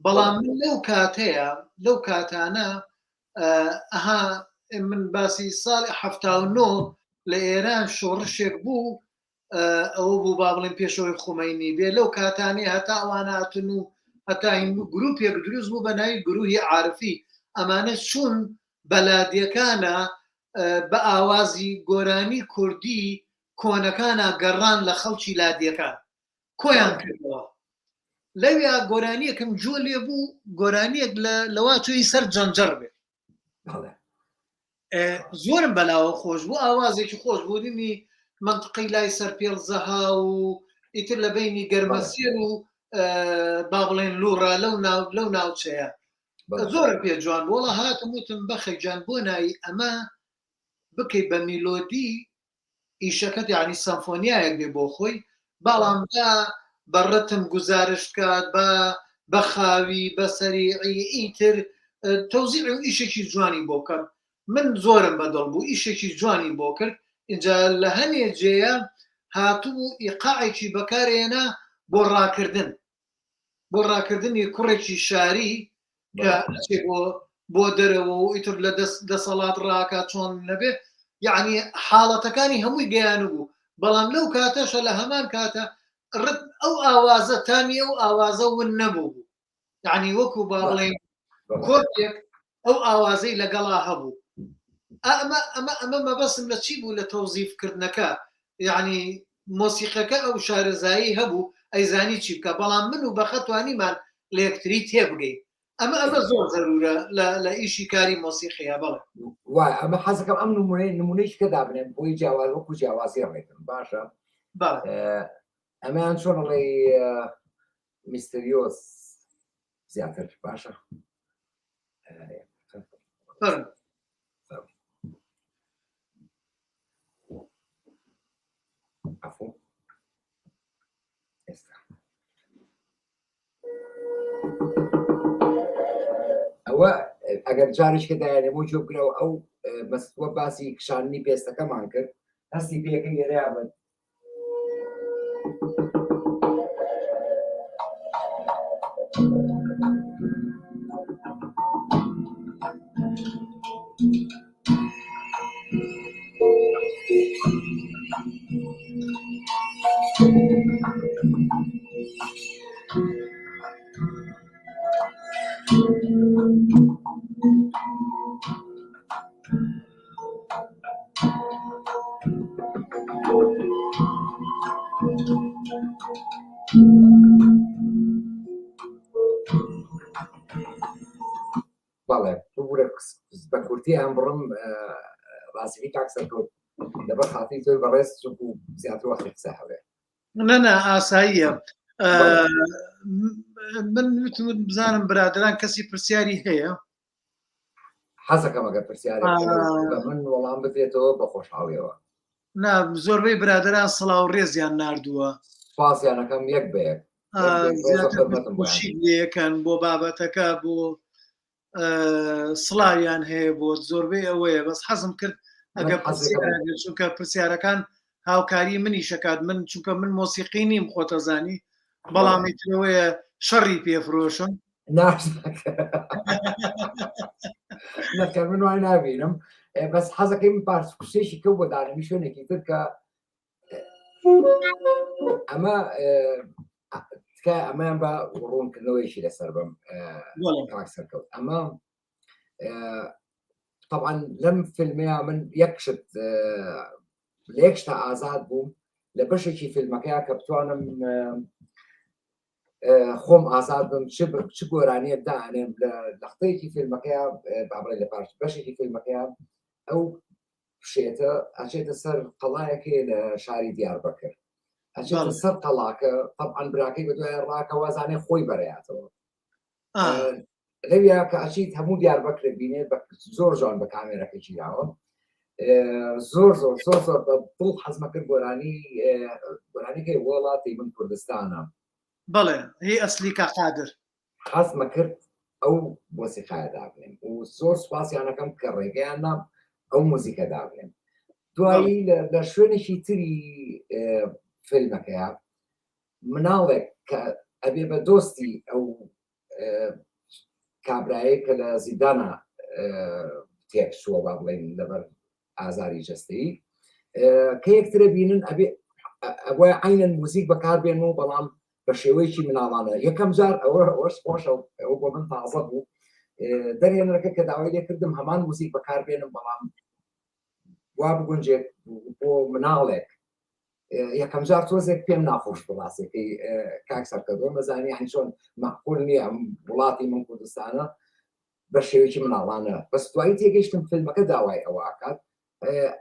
بەڵام من لەو کاتانە ئەها من باسی ساڵی 79 لە ئێران شۆڕشێک بوو ئەوە بوو با بڵێن پێشەوەی خومەینی بێ لەو کاتانێ هەتا ئەواناتن و هەتا گروپێک دروست بوو بە ناوی گروهی عارفی ئەمانە چوون بەلادیەکانە بە ئاوازی گۆرانی کوردی کۆنەکانە گەڕان لە خەڵکی لادیەکان کۆیان کردەوە لەویا گۆرانیەکەم جۆ لێ بوو گۆرانیەک لەوا توی سەر جەنجەر بێت زۆرم بەلاوە خۆش بوو ئاوازێکی خۆش بوونی منطقی لای سەر پێڵزەها و ئیتر لە بینی گەرمەسیر و با بڵێن لوڕا لەو ناوچەیە زۆر پێ جوان وڵە هاتم وتم بەخێکجان بۆ نایی ئەمە بکەی بە میلۆدی ئیشەکەت یعنی سەمفۆنیایەک بێ بۆ خۆی بەڵام بە ڕەتم گزارش کات بە خاوی بە سەریعی ئیتر تەوزیع و ئیشێکی جوانی بۆ بکەم من زۆرم بەدڵ بوو ئیشێکی جوانی بۆ کرد اینجا لە هەنێ جێیە هاتوو ئیقاعێکی بەکارێنە بۆ ڕاکردنی کوڕێکی شاری بۆ دەرەوە و ئیتر لە دەسەڵات ڕاکات چۆن نەبێ یعنی حاڵەتەکانی هەمووی گەیان بوو بەڵام لەو کاتەشە لە هەمان کاتە ئەو ئاوازە تامی ئەو ئاوازە ون نەبوو یعنی وەکو با بڵێن کۆرتێک ئەو ئاوازەی لەگەڵا هەبوو ئەمە مەبەسم لە چی بوو لە تەوزیفکردنەکە یعنی مۆسیقەکە ئەو شارەزایی هەبوو ئەیزانی چی بکە بەڵام من و بەخەتوانیمان لە یەکتری تێبگەین ئەمە زۆر زەرورە لە ئیشی کاری مۆسیقەیە بڵێ وای ئەمە حەزەکەم ئەم نمونەیەکی کە دابنێن بۆی جیاواز وەکو جیاوازی ڕێکن باشە ئەمەیان چۆنڵێ میستریۆس زیاتر باشە عفو ئەوە ئەگەر جارێککە دایانەمە جۆ بگرەوە ئەو مەستوە باسی کشاندنی پێستەکەمان کرد هەستی پێەکەی لێرەیە بن بەڵێ بە کورتی ئەم بڕم ڕاستیی کاکسەرکەوت لەبەر خاتی تۆی بەڕێز و زیاتر وەختی قسە هەبێ نەنا ئاساییە من بزانم برادران کەسی پرسیاری هەیە حەزەکەم ئەگەر پرسیارێک بە من وەڵام بێتەوە بە خۆشحاڵیەوە نا زۆربەی برادران سڵاو ڕێزیان نردووە سپاسیانەکەم یەک بەیەک خوشی لەکەن بۆ بابەتەکە بۆ سڵاویان هەیە بۆ زۆربەی ئەوەیە بەس حەزم کرد ئەگە چونکە پرسیارەکان هاوکاری منی شکات من چونکە من مۆسیقی نیم خۆتەزانی بەڵامی ترەوەیە شەڕی پێفرۆشم نەکە من وای نابینم بەس حەزەکەی من پارچکوشێکی کەوت بۆ دانەمی شوێنێکی تر کە ئەمە ئەمەیان بە ڕوونکردنەوەیشی لەسەر بم سەرکەوت ئەمە طبعا لەم فیلمەیە من یەکشت لە یەک شتە ئازاد بووم لە بەشێکی فیلمەکەیە کە بتوانم خۆم ئازاد بم چ گۆرانیە دانێم لە لەختەیەکی فیلمەکەیە بابڕێ لە پاش بەشێکی فیلمەکەیە ئەو شێتە ئەچێتە سەر قەڵایەکێ لە شاری دیاربەکر ئەچێتە سەر قەڵاکە طبعا براکەی بە دوای ڕاکە وازانێ خۆی بەرەیاتەوە لەویا کە ئەچیت هەموو دیاربەکرێک بینێت زۆر جوان بە کامێرەکە گیراوە زۆر زۆر زۆر زۆر بە دڵ حەزمە کرد گۆرانیکەی وڵاتی من کوردستانە بەڵێ هی ئەسلی کە قادر حەزمە کرد ئەو مۆسیقایە دابنێن و زۆر سوپاسیانەکەم کە ڕێگەیانە ئەو مۆزیکە دابنێن دوایی لە شوێنێکی تری فیلمەکەیە مناڵێک کە ئەبێ بە دۆستی ئەو کابرایە کە لە زیندانە تێک چووە با بڵێن لەبەر ئازاری جەستەیی کە یەکترە بینن ئەوە عینەن موزیک بەکاربێن و بەڵام بە شێوەیەکی مناڵانە یەکەم جار ئەوەش خۆشە ئەوە بۆ من تازە بوو دەرێنەکە کە داوای لێ کردم هەمان موزیک بەکاربێنم بەڵام وا بگونجێت بۆ مناڵێک یەکەم جار تۆزێک پێم ناخۆش بڵاسێکی کاکسەکەدۆ مەزانی هەن چۆن مەقبول نییە ئەم وڵاتی من کوردستانە بە شێوەیەکی مناڵانە بەس دوایی تێگەیشتم فیلمەکە داوای ئەوە ئاکات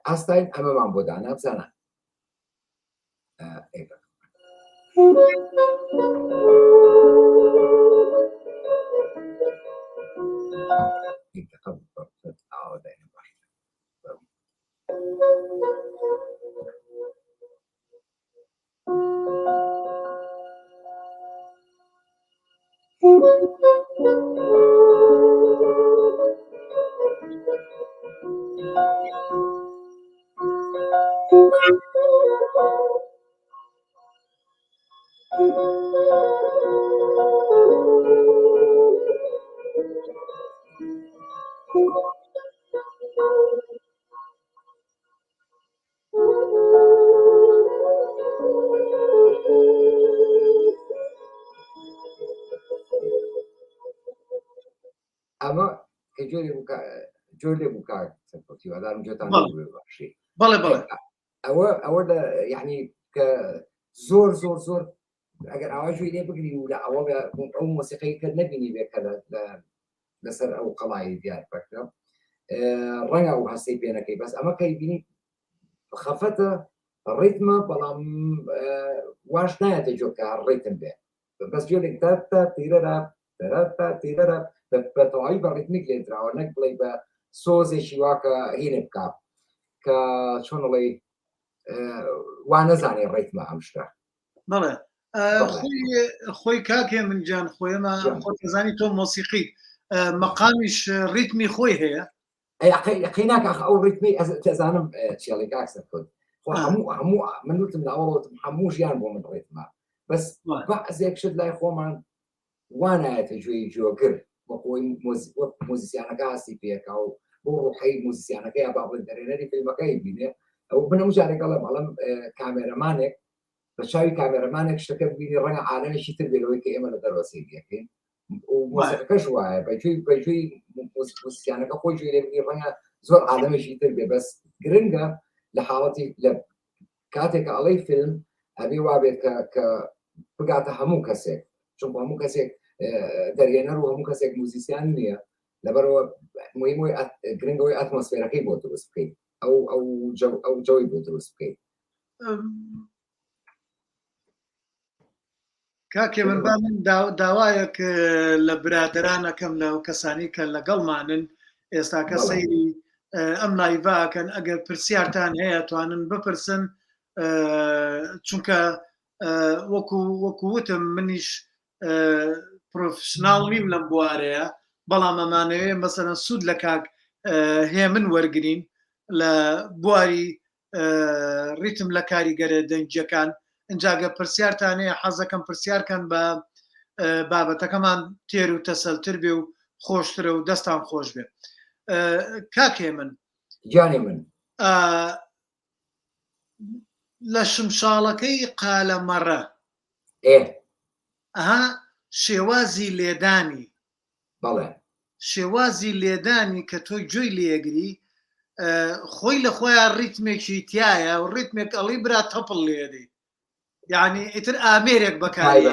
ئاستاین ئەمەمان بۆ دانا بزانە ئەمە کە جۆر لێ بوو کاکسەرکەوتیوادارم جێتان باشی بەڵێ بەڵێ ئەوە یعنی کە زۆر زۆر زۆر ئەگەر ئاواژوی لێ بگری و لە ئەوە ئەو مۆسیقەی کرد نبینی بێکە لەسەر ئەو قەڵایی دیار بکرە ڕەنگە ئەو هەستەی پێنەکەی بەس ئەمە کەی بینی خەفەتە ڕیتمە بەڵام واش نایەتە جۆکە ڕێتم بێ بەس جۆلێک تا تیرەرە تا تیرەرە بە تەواوی بە ڕیتمیک لێدراوە نەک بڵێ بە سۆزێکی واکە هینێ بکات کە چۆنڵێ وا نەزانێ ڕێتمە ئەم شتە بەڵێ خۆی کاکێ من جان خۆیمە خۆتەزانی تۆ مۆسیقی مەقامیش ریتمی خۆی هەیە قەی ناکە ئەو ڕیتمی تێزانم چێڵی کاکسەرکەوت هەموو من وتم لاوەڵەوتم هەموو ژیان بۆ من ڕێتمە بەس بەعزێک شت لای خۆمان وانایەتە گوێی جۆگر بۆ خۆی موزیسیانەکە هەستی پێکا و بۆ ڕوحەی موزیسیانەکەی با بڵێن دەرێنەری فیلمەکەی بینێ ئەو بنەم جارێکە لە بەڵام کامێرەمانێک بە چاوی کامێرەمانێک شتەکە ببینی ڕەنگە عالەمێکی تر بێتەوەی کە ئێمە لە دەرەوەسی بێکەین مۆسیقەکەش وایە بەگوێی موزیسیانەکە خۆی گوێ لێ بگری ڕەنگە زۆر عالەمێکی تر بێ بەس گرنگە لە حاڵەتی لە کاتێکە ئەڵەی فیلم ئەبێ وابێت کە بگاتە هەموو کەسێک چون هەموو کەسێک دەرێنەر و هەموو کەسێک موزیسیان نییە لەبەرەوە مهمەوەی گرنگەوەی ئەتمۆسفێرەکەی بۆ دروست بکەیت ئەو جەوی بۆ دروست بکەیت کاکێ من با من داوایەک لە برادرانەکەم لە کەسانی کە لەگەڵمانن ئێستاکە سەیری ئەم لایڤاکەن ئەگەر پرسیارتان هەیە توانن بپرسن چونکە وەکووتم منیش پرۆفشناڵ نیم لەم بوارەیە بەڵام ئەمانەوێ مەسەرەن سوود لە کاک هەیە من وەرگین لە بواری ریتم لە کاریگەرە دەنجەکان ئەنجاگە پرسیارتانەیە حەزەکەم پرسیارکەن بە بابەتەکەمان تێر و تەسەلتر بێ و خۆشترە و دەستان خۆش بێ کاکێ من جانی من لە شمشاڵەکەی قالەمەڕە ئەها شێوازی لێدانی بەڵێ شێوازی لێدانی کە تۆی گوێی لێگری خۆی لە خۆیان ڕیتمێکی تایە و ڕیتمێک ئەڵی برا تەپڵ لێدەی یعنی ئیتر ئامێرێک بەکاری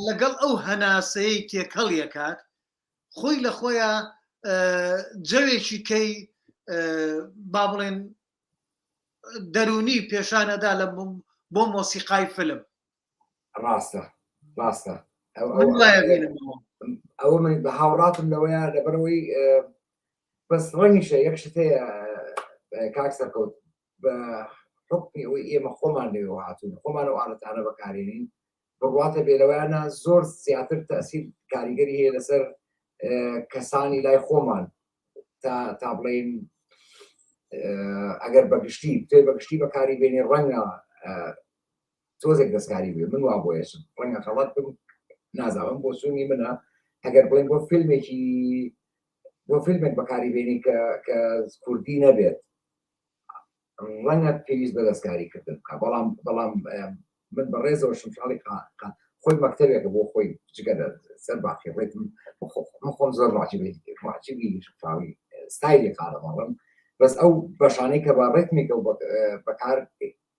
لەگەڵ ئەو هەناسەیە تێکەڵیەکات خۆی لە خۆیان جەوێکی کەی با بڵێن دەرونی پێشانەدا لە بۆ مۆسیقای فیلم ڕاستە ڕاستە ئەوە من بە هاوڕاتم لەوەیە لەبەرەوەی بەس ڕەنگیشە یەکشت هەیە کاکسەکەوت بە حکمی ئەوەی ئێمە خۆمان لێەوە هاتوون خۆمانەوە ئاەتانە بەکارێنین بڕواتە بێلەوەیانە زۆر زیاتر تەسیر کاریگەری هەیە لەسەر کەسانی لای خۆمان تا بڵێن ئەگەر بەگشتی توێ بەگشتی بەکاری بێنێ ڕەنگە تۆزێک دەستکاری بێ من وا بۆیشم ڕەنگە خەڵات بم نازاوم بۆ سوونی منە ئەگەر بڵێن بۆ فیلمێک بەکاری بێنی کە کوردی نەبێت ڕەنگە پێویست بە دەستکاریکردن بکە بەڵام من بەڕێزەوە شمشاڵی خۆی مەکتەبێکە بۆ خۆی سەر باقی ڕێتم من خۆم زۆر ڕاجبی شمشاڵی ستایلی قالەمەڕم بەس ئەو بەشانەی کە با ڕێتمێکە و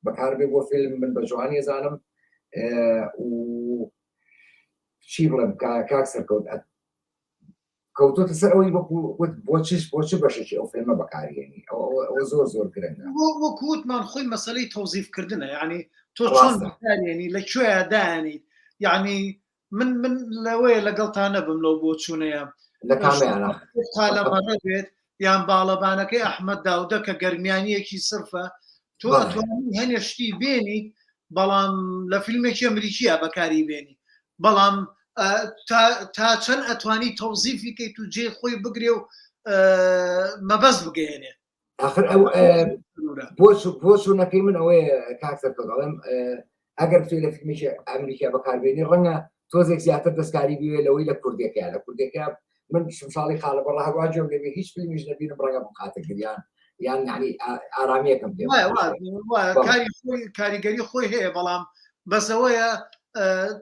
بەکار بێ بۆ فیلم من بە جوانی زانم و چی بڵێم کاک سەرکەوت کەوتۆتە سەر ئەوەی بۆ چ بەشێکی ئەو فیلمە بەکارێنی ئەوە زۆر زۆر گرنگە وەکووتمان خۆی مەسەلەی تەوزیفکردنە یعنی تۆ چۆن بەکارێنی لەکوێ دانیت یعنی من لەوەیە لەگەڵتانە بم لەو بۆ چوونەیە لە کامەیانە قالەمەڕە بێت یان باڵەبانەکەی ئەحمەد داودە کە گەرمیانیەکی سرفە تۆ ئەتوانی هەنێ شتی بێنی بەڵام لە فیلمێکی ئەمریکیە بەکاری بێنی بەڵام تا چەند ئەتوانی تەوزیفی کەیت و جێ خۆی بگرێ و مەبەست بگەێنێ آخر ئەو بۆ چوونەکەی من ئەوەیە کاکسەکە دەڵێم ئەگەر توێ لە فیلمێکی ئەمریکا بەکاربێنی ڕەنگە تۆزێک زیاتر دەستکاری بوێ لەوەی لە کوردەکە من شمشاڵی خاڵە بەڕە هەواجۆم لەبێ هیچ فیلمیش نەبینم ڕەنگە بقاتە گریان یان ینی ئارامیەکەم پێ کاریگەری خۆی هەیە بەڵام بەسەوەیە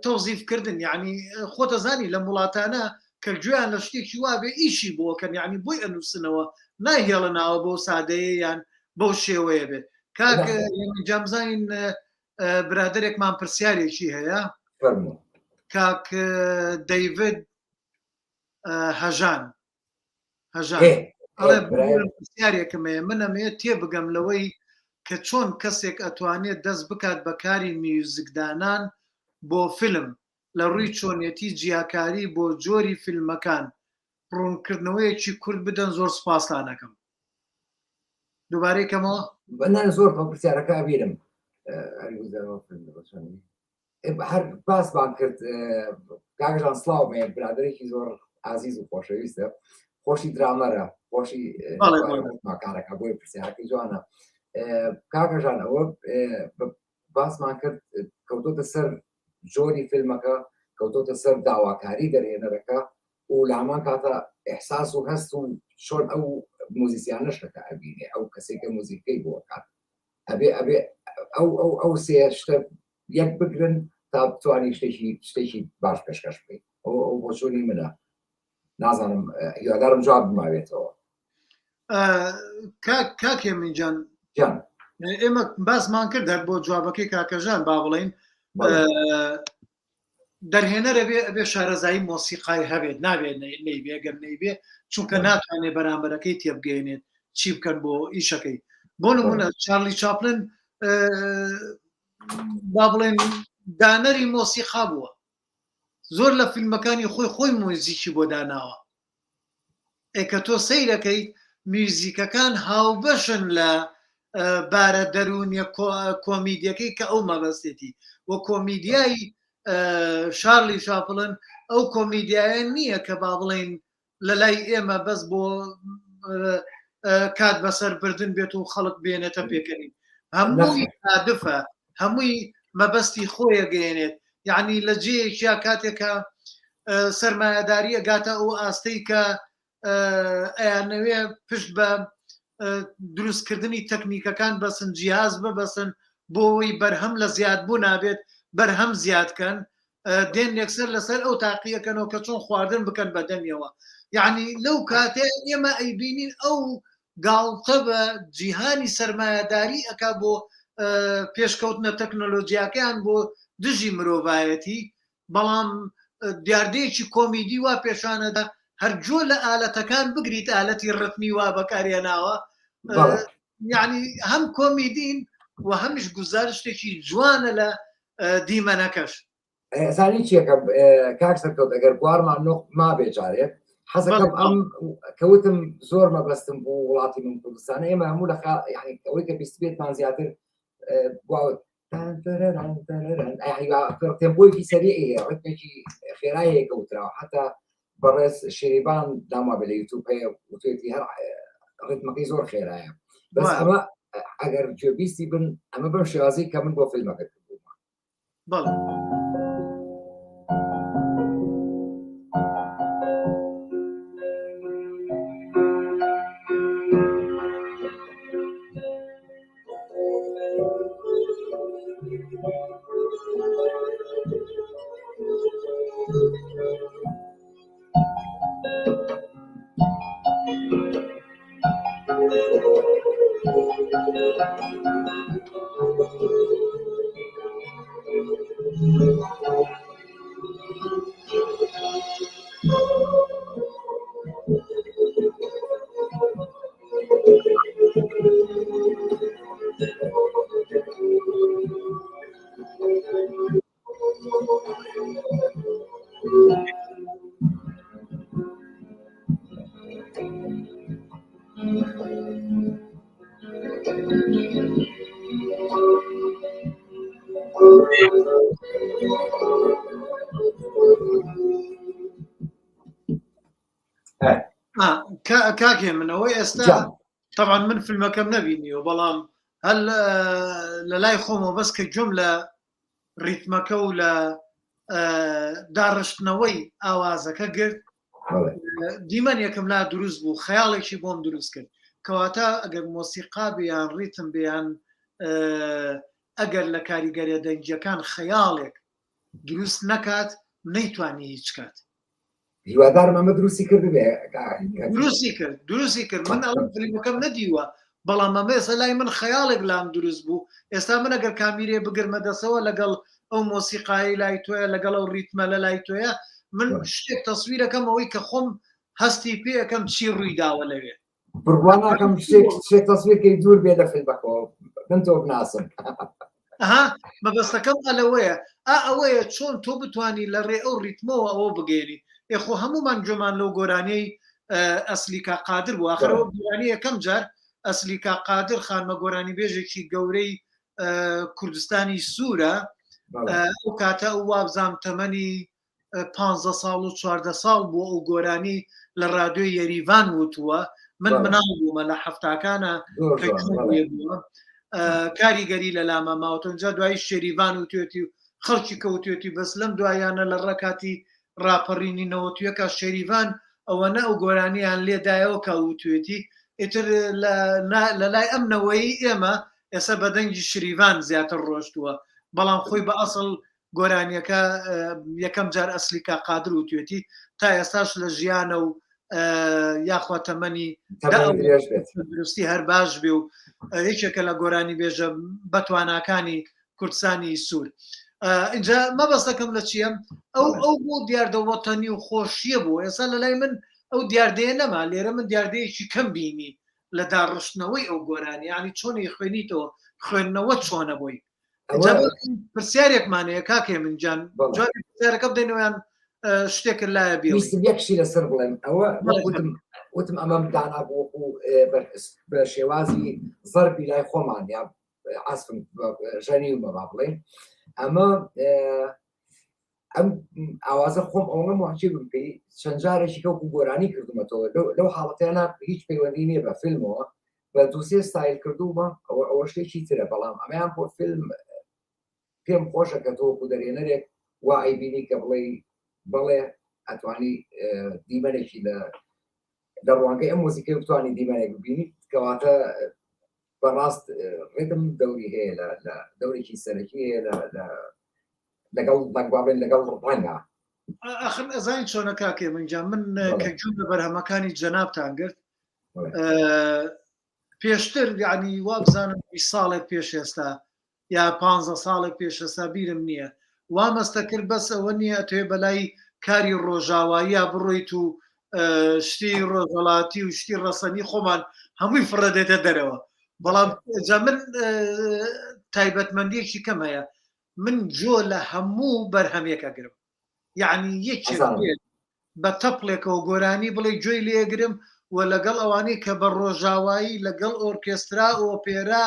تەوزیفکردن یعنی خۆتە زانی لە وڵاتانە کە گوێیان لە شتێکی وابێ ئیشی بۆکەن یعنی بۆی ئەنووسنەوە ناهێڵە ناوە بەو سادەیە یان بەو شێوەیە بێت کاک جامزین برادێکمان پرسیارێکی هەیە کاک دەیڤد هەژان پرسیارێکمەیە منەمەیە تێ بگەم لەوەی کە چۆن کەسێک ئەتوانێت دەست بکات بەکاری میوزیکدانان بۆ فیلم لە ڕووی چۆنیەتی جیاکاری بۆ جۆری فیلمەکان ڕوونکردنەوەیەکی کورد بدەن زۆر سوپاسانەکەم دووبارەیەکەمەوە بەنان زۆر پرسیارەکە بێرم هەر باسمان کرد کاکژان سڵاو مێ برادێکی زۆر عزیز و خۆشەویستە خۆشی درامەرە خۆشی ماکارەکە بۆی پرسیارەکەی جوانە کاکەژان ئەوە باسمان کرد کەوتۆتە سەر جۆری فیلمەکە کەوتۆتە سەر داواکاری دەرهێنەرەکە و لامان کاتە ئەحساس و هەست و چۆن ئەو موزیسیانەشەکە ئەبینێ ئەو کەسێکە موزیکەی بۆکات ئەبێ ئەو سێ شتە یەک بگرن تا بتوانانی شتێکی باش پێشکەش بکەیت ئەو بۆ چۆنی منە نازانم هیوادارم جواب بماوێتەوە کاکێ منجان جان ئێمە باسمان کرد هەر بۆ جوابەکەی کاکەژان با بڵین دەرهێنەرە بێ شارەزایی مۆسیقای هەبێت نابێت نەیبێ گەر نەیبێ چونکە ناتوانێت بەرامبەرەکەی تێبگەێنێت چی بکەن بۆ ئیشەکەی بۆ نمونە چارلی چاپلن با بڵێن دانەری مۆسیقا بووە زۆر لە فیلمەکانی خۆی مۆزیکی بۆ داناوە کە تۆ سەیرەکەی میوزیکەکان هاوبەشن لە بارە دەرونیە کۆمیدیەکەی کە ئەو مەبەستێتی وە کۆمیدیایی شارلی شاپڵن ئەو کۆمیدیایە نییە کە با بڵێن لە لای ئێمە بەس بۆ کات بەسەر بردن بێت و خەڵک بێنێتە پێکەنین هەمووی هادفە هەمووی مەبەستی خۆیە گەێنێت یعنی لە جێیەکیا کاتێکە سەرمایهداریە گاتە ئەو ئاستەی کە ئەیانەوێ پشت بە دروستکردنی تەکنیکەکان بەسن جیاز ببەسن بۆەوەی بەرهەم لە زیادبوو نابێت بەرهەم زیادکەن دێن یەکسەر لەسەر ئەو تاقیەکەنەوە کە چۆن خواردن بکەن بەدەمیەوە یعنی لەو کاتێ ئێمە ئەیبینین ئەو گاڵتە بە جیهانی سەرمایهداری ئەکا بۆ پێشکەوتنە تەکنۆلۆژیاکەیان بۆ دژی مرۆڤایەتی بەڵام دیاردەیەکی کۆمیدی وا پێشانەدا هەرجۆ لە ئالەتەکان بگریت ئالەتی ڕتمی وا بەکارێناوە یعنی هەم کۆمیدین و هەمیش گوزار شتێکی جوانە لە دیمەنەکەش زانی چیەکە کاک سەرکەوت ئەگەر بوارمان نۆ ما بێجارێت حەزەکەم ئەم کەوتم زۆر مەبەستم بۆ وڵاتی من کوردستانە ئێمە هەموو لە یعنی ئەوەی کە بیست بێتمان زیاتر تێمپۆیەکی سەریع ڕتمێکی خێرای هەیە کەوتراوە حتا بەڕێز شێریبان داما بە لە یوتیوب هەیە وتێتی هەر ڕتمەکەی زۆر خێرایە بەس ئەمە ئەگەر گوێبیستی بن ئەمە بەم شێوازەی کە من بۆ فیلمەکە کردبوومە بەڵێ کاکێ منەوەی ئێستا طبعا من فیلمەکەم نەبینیەوە بەڵام هەل لە لای خۆمەوە بەس کە جۆم لە ریتمەکە و لە داڕشتنەوەی ئاوازەکە گرت دیمەن یەکەم لا دروست بوو خەیاڵێکی بۆم دروست کرد کەواتە ئەگەر مۆسیقا بیان ریتم بیان ئەگەر لە کاریگەریە دەنگیەکان خەیاڵێک دروست نەکات نەیتوانی هیچ کات هیوادارم ئەمە دروستی کرد دروستی کرد من ئەڵم فیلمەکەم نەدیوە بەڵام ئەمە ئێستا لای من خەیاڵێک لام دروست بوو ئێستا من ئەگەر کامیرێ بگرمە دەسەوە لەگەڵ ئەو مۆسیقایی لای تۆیە لەگەڵ ئەو ریتمە لە لای تۆیە من شتێک تەسویرەکەم ئەوەی کە خۆم هەستی پێ یەکەم چی ڕوویداوە لەوێ بڕوان ناکەم شتێک تەسویرکەی دوور بێ لە فیلمەکەەوە من تۆ بناسم مەبەستەکەم ئەلەوەیە ئەوەیە چۆن تۆ بتانی لە ڕێ ئەو ریتمەوە ئەوە بگەێنی خۆ هەمومان گوێمان لەو گۆرانەی ئەسلیکا قادر بوو ئاخرەوە گۆرانی یەکەم جار ئەسلیکا قادر خانمە گۆرانی بێژێکی گەورەی کوردستانی سوورە ئەو کاتە ئەو وابزام تەمەنی 15 ساڵ و 14 ساڵ بووە ئەو گۆرانی لە ڕادیۆی یەریڤان وتووە من مناڵ بوومە لە حەفتاکانە کاریگەری لە لامە ماوەتەنجا دوای شێریڤان وتێتی و خەڵکی کەوتێتی بەس لەم دوایانە لە ڕێکاتی راپەڕینی نەوەتویەکە شێریڤان ئەوە نە ئەو گۆرانیان لێدایەوە کە وتوێتی ئیتر لە لای ئەمنەوەی ئێمە ئێستا بەدەنگی شریڤان زیاتر ڕۆشتووە بەڵام خۆی بە ئەسڵ گۆرانیەکە یەکەم جار ئەسلیکا قادر وتوێتی تا ئێستاش لە ژیانە و یاخوا تەمەنی درستی هەر باش بێ و یەکێکە لە گۆرانی بێژە بەتواناکانی کوردستانی سوور اینجا مەبەستەکەم لە چیم ئەو بۆ دیاردەوەتەنی و خۆشیە بوو ئێستا لە لای من ئەو دیاردەیە نەما لێرە من دیاردەیەکی کەم بینی لە داڕشتنەوەی ئەو گۆرانی ینی چۆنی خوێنیتەوە خوێندنەوە چۆنە بووی پرسیارێکمانەیە کاکێ من جان جوابی پرسیارەکە بدەینەوەیان شتێکرد لایە بێ ویستم یەکشی لەسەر بڵێم ئەوە وتم ئەمەم دانا بۆ بە شێوازی زەربی لای خۆمان یا ئاسفم ژەنی و بەما بڵێن ئەمە ئەم ئاوازە خۆم ئەوە موحجێ بم پێی چەند جارێکی کەوکو گۆرانی کردومەتەوە لەو حاڵەتیانە هیچ پەیوەندی نییە بە فیلمەوە بە دووسێ ستایل کردومە ئەوە شتێکی ترە بەڵام ئەمەیان بۆ فیلم پێم خۆشە کە تۆکو دەرێنەرێک وا ئەیبینی کە بڵێ ئەتوانی دیمەنێکی لە ڕوانگەی ئەم مۆزیکەی بتوانی دیمەنێک ببینی کەواتە بەڕاست ڕێتم دەوری هەیە لە دەورێکی سەرەکی هەیە لەگەڵ بڵێن لەگەڵ ڕەنگە ئەخن ئەزانین چۆنە کاکێ منجا من کە جوون لە بەرهەمەکانی جەنابتان گرت پێشتر یعنی وا بزانم 20 ساڵێک پێش ئێستا یا 15 ساڵێک پێش ئێستا بیرم نییە وا مەستە کرد بەس ئەوە نییە توێ بەلای کاری ڕۆژاوایی یا بڕۆیت و شتی ڕۆژهەڵاتی و شتی ڕەسەنی خۆمان هەمووی فڕەدێتە دەرەوە بەڵام جا من تایبەتمەندیەکی کەم هەیە من جۆ لە هەموو بەرهەمێکە گرم یعنی یەکێک بە تەپڵێکەوە گۆرانی بڵێ گوێی لێگرم و لەگەڵ ئەوانەی کە بە ڕۆژاوایی لەگەڵ ئۆرکێسترا ئۆپێرا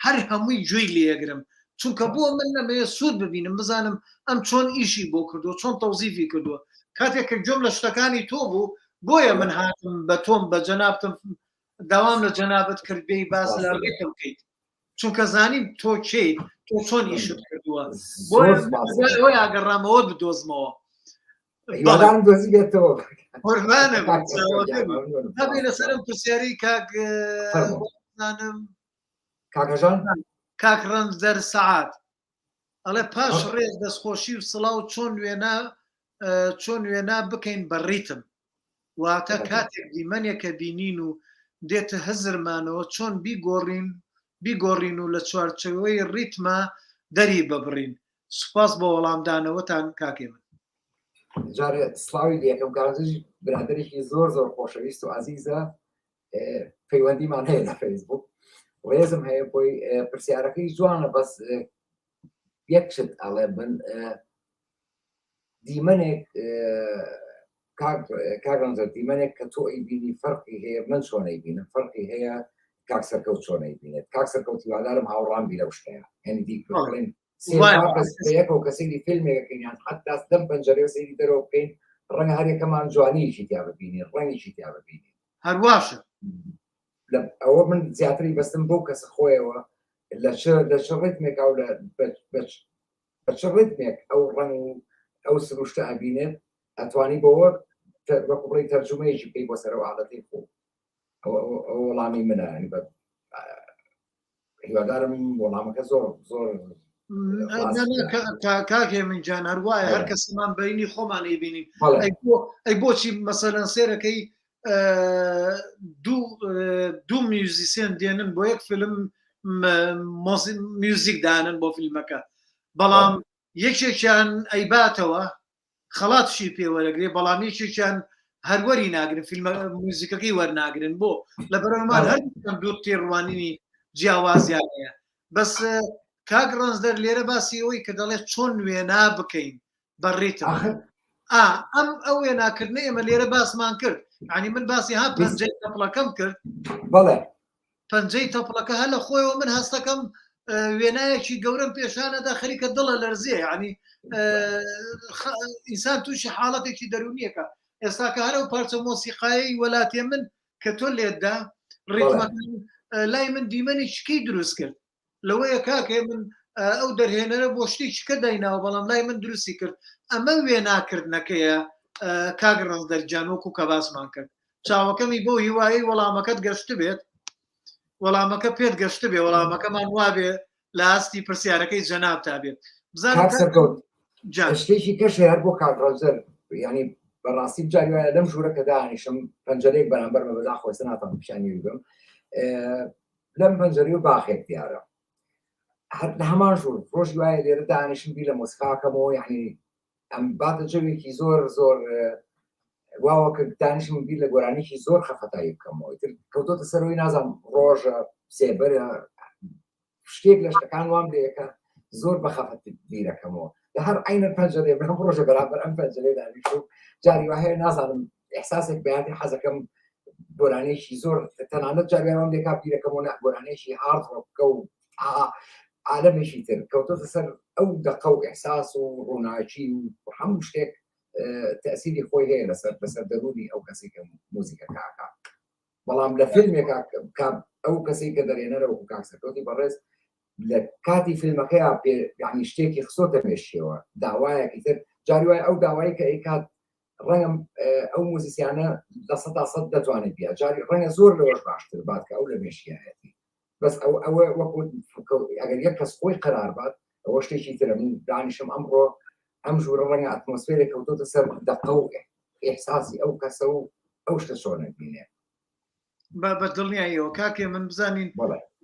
هەر هەمووی گوێی لێگرم چونکە بۆ من نەمەیە سوود ببینم بزانم ئەم چۆن ئیشی بۆ کردو چۆن تەوزیفی کردووە کاتێک کە جۆم لە شتەکانی تۆ بوو بۆیە من هاتم بە تۆم بە جەنابتم داوام لە جەنابەت کرد بێی باس لە ڕێتم بکەیت چونکە زانیم تۆ کێیت تۆ چۆن ئیشت کردووە بۆ ئاگەڕامەوە بدۆزمەوە هەبێ لەسەرم پرسیاری کاکزانم کاکەژان کاکڕەن دەر سەعات ئەڵێ پاش ڕێز دەستخۆشی و سڵاو چۆن وێنا بکەین بە ڕیتم واتە کاتێک دیمەنێکە بینین و دێتە هەزرمانەوە چۆن بیگۆڕین و لە چوارچەوەی ڕیتمە دەری ببڕین سوپاس بۆ وەڵامدانەوەتان کاکێ من جارێ سلاوی دیەکەم کارزژی برادێکی زۆر خۆشەویست و عزیزە پەیوەندیمان هەیە لە فەیسبوک ڕێزم هەیە بۆی پرسیارەکەی جوانە بەس یەکشت ئەڵێ بن دیمەنێک کاگەنجەر دیمەنێک کە تۆ ئەیبینی فەرقی هەیە من چۆنەی بینم فەرقی هەیە کاکسەرکەوت چۆنەی بینێت کاکسەرکەوت هیوادارم هاوڕام بی لەو شتەیە هەنی دیڵێن یەکەوە کە سەیری فیلمێکەکەیان حتا دەم پەنجەرێ و سەیری دەرەوە بکەین ڕەنگە هەرێکەمان جوانیشی تیا ببینی ڕەنگیشی تیا ببینی هەرواشە ئەوە من زیاتری بەستم بۆ کەسە خۆیەوە لە چ ڕێتمێک ئەو بە چ ڕێتمێک ئەو ڕەنگ ئەو سروشتە ئەبینێت ئەتوانی بۆوە وەکو بڵێ تەرجمەیەکی پێی بۆ سەرەوە عادەتی خۆ ئەو وەڵامی منە هیوادارم وەڵامەکە زۆر کاکێ من جان هەروایە هەر کەسمان بینی خۆمان ئەیبینین ئەی بۆچی مەسەلەن سێرەکەی دوو میوزیسیێن دێنن بۆ یەک فیلم میوزیک دانن بۆ فیلمەکە بەڵام یەکێکیان ئەیباتەوە خەڵاتشی پێوەرەگرێ بەڵام یەکێکیان هەروەری ناگرن فیلمە موزیکەکەی وەرناگرن بۆ لە بەرەمان هەر دوو تێڕوانینی جیاوازیانەیە بەس کاک ڕەنزدەر لێرە باسی ئەوەی کە دەڵێت چۆن وێنا بکەین بەڕێتم ئەم ئەو وێناکردنە ئێمە لێرە باسمان کرد ینی من باسی ها پەنجەی تەپڵەکەم کرد بەڵێ پەنجەی تەپڵەکە هە لە خۆیەوە من هەستەکەم وێنایەکی گەورم پێشانەدا خەریکە دڵە لەرزیە ینی ئینسان تووشی حاڵەتێکی دەرونیەکە ئێستاکە هەرە و پارچە مۆسیقایی وڵاتێ من کە تۆ لێتدا ڕێتمەکان لای من دیمەنێکیکەی دروست کرد لەوەیە کاکێ من ئەو دەرهێنەرە بۆ شتێکیکە دایناوە بەڵام لای من دروستی کرد ئەمە وێناکردنەکەیە کاک ڕەنزدەرجانۆک و کە باسمان کرد چاوەکەمی بۆ هیوایی وەڵامەکەت گەشت بێت وەڵامەکە پێت گەشت بێ وەڵامەکەمان وابێ لە ئاستی پرسیارەکەی جەناب تا بێت شتێکی کەش هەر بۆ کاکڕەنزەر ینی بەڕاستی بجاری وایە لەم ژوورەکە دانیشم پەنجەرێک بەرامبەر بە بەدا خۆستە ناتوان پیشانی بگەم لەم پەنجەری و باخێک دیارە لە هەمان ژوور ڕۆژی وایە لێرە دانیشم بی لە مۆسیقاکەمەوە یعنی ئەم باتە جەوێکی زۆر واوە کە دانیشم بی لە گۆرانێکی زۆر خەفەتایی بکەمەوە کەوتۆتە سەرەوەی نازانم ڕۆژە سێبەرە شتێک لە شتەکان وام لێەکە زۆر بەخەفەت بیرەکەمەوە لە هەر عینە پەنجەرێ بەم ڕۆژە بەرامبەر ئەم پەنجەرێ دانیشتم جاری وهەیە نازانم ئێحساسێک بەیانی حەزەکەم گۆرانێکی زۆر تەنانەت جاریوان لێکا بیرەکەمەوە گۆرانێکی هارد ڕۆکە و عالەمێکی تر کەوتۆتە سەر ئەو دەقە و ئێحساس و ڕووناچی و هەموو شتێک تەسیری خۆی هەیە لەسەر دەرونی ئەو کەسی کە موزیکە کاکە بەڵام لە فیلمێکا ئەو کەسی کە دەرێنەرە و کاکسەکەوتی بەڕێز لە کاتی فیلمەکەیە یعنی شتێکی خسۆتە مێشیەوە داوایەکی تر جاری وایە ئەو داوایی کە ئەیکات ڕەنگەم ئەو موزیسیانە لە 100% دەتوانێت بیا جاری ڕەنگە زۆر لەوەش باشتر بات کە ئەو لە مێشیایەتی بەس ئەوە وەکو ئەگەر یەک کەس خۆی قەرار بات ئەوە شتێکی ترە من دانیشم ئەمڕۆ ئەم ژوورە ڕەنگە ئەتمۆسفێرێک کەوتۆتە سەر دەقە و ئێحساسی ئەو کەسە و ئەو شتە چۆنە بینێ بە دڵنیاییەوە کاکێ من بزانین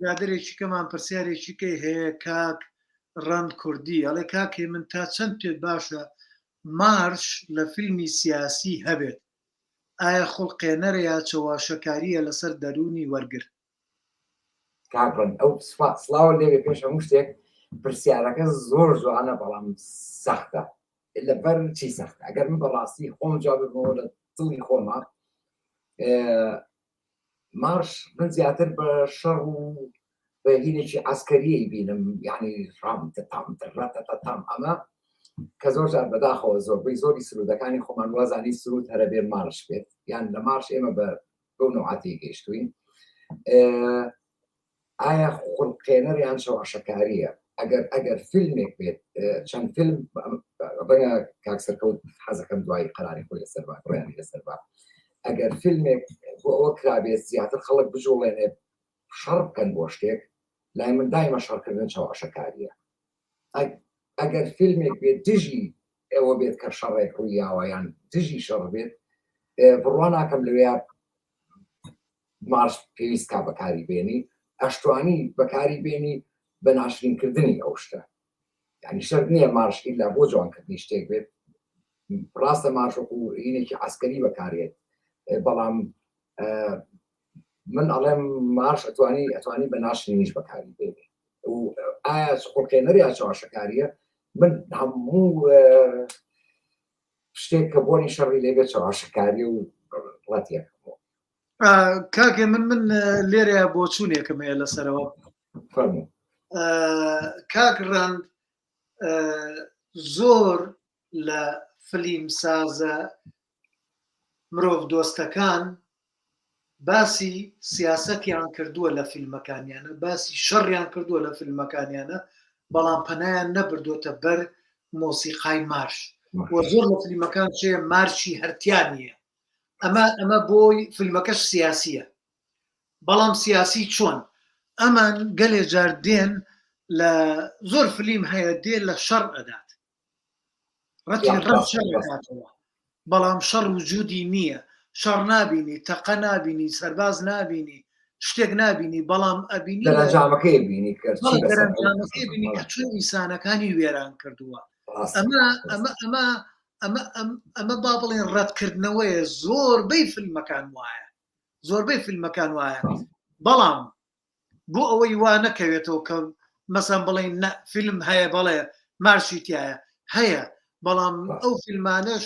برادرێکی کەمان پرسیارێکی کەی هەیە کاک ڕەند کوردی ئەڵێ کاکێ من تا چەند پێت باشە مارش لە فیلمی سیاسی هەبێت ئایا خوڵقێنەرە یا چەواشەکاریە لەسەر دەرونی وەرگر کاکڕەن ئەو سلااوە لێوێ پێش هەموو شتێک پرسیارەکە زۆر جوانە بەڵام سەختە لەبەر چی سەختە ئەگەر من بەڕاستی خۆم جواببەوە لە دڵی خۆمە مارش من زیاتر بە شەڕ و بەهینێکی ئاسکەریەی بینم یعنی ڕامتەتام ئەمە کە زۆر جار بەداخەوە زۆربەی زۆری سرودەکانی خۆمان وازانی سرود هەرە بێ مارش بێت یان لە مارش ئێمە بەو نوعاتی گەیشتوین ئایا خوڵقێنەر یان شەواشەکاریە ئەگەر فیلمێک بێت چەند فیلم ڕەنگە کاکسەرکەوت حەزەکەم دوای قەراری خۆی لەسەر با ڕۆیانی لەسەر با ئەگەر فیلمێک بۆ ئەوە کرابێت زیاتر خەڵک بژۆڵێنێ شەڕ بکەن بۆ شتێک لای من دایمە شەڕکردن شەواشەکاریە ئەگەر فیلمێک بێت دژی ئێوە بێت کە شەڕێک ڕوویاوە یان دژی شەڕ بێت بڕوان ناکەم لەوێ مارش پێویست کا بەکاری بێنی ئەشتوانی بەکاری بێنی بە ناشرینکردنی ئەو شتە یعنی شەرت نییە مارش ئیلا بۆ جوانکردنی شتێک بێت ڕاستە مارشۆک و هینێکی عەسکەری بەکارێت بەڵام من ئەڵێم مارش ئەتوانی بە ناشرینیش بەکاری بێنی و ئایا خوڵقێنەر یا چاواشەکاریە من هەموو شتێک کە بۆنی شەڕی لێبێت چاواشەکاری و ڕەتیەکەمەوە کاکێ من لێرەیە بۆ چوونێکم هەیە لەسەرەوە فەرموو کاک ڕەند زۆر لە فیلم سازە مرۆڤ دۆستەکان باسی سیاسەتیان کردووە لە فیلمەکانیانە باسی شەڕیان کردووە لە فیلمەکانیانە بەڵام پەنایان نەبردوتە بەر مۆسیقای مارش وە زۆر لە فیلمەکان چێ مارشی هەرتیان نییە ئەمە بۆی فیلمەکەش سیاسیە بەڵام سیاسی چۆن ئەمان گەلێ جار دێن لە زۆر فیلم هەیە دێ لە شەڕ ئەدات ڕەتی ڕەت شەڕ ئەداتەوە بەڵام شەڕ وجودی نییە شەڕ نابینی تەقە نابینی سەرباز نابینی شتێک نابینی بەڵام ئەبینی دەرەنجامەکەی بینی دەرەنجامەکەی بینی کە چۆن ئینسانەکانی وێران کردووە ئەمە با بڵێن ڕەتکردنەوەیە زۆربەی فیلمەکان وایە بەڵام بۆ ئەوەی وا نەکەوێتەوە کە مەسەن بڵێن فیلم هەیە بەڵێ مارشی تایە هەیە بەڵام ئەو فیلمانش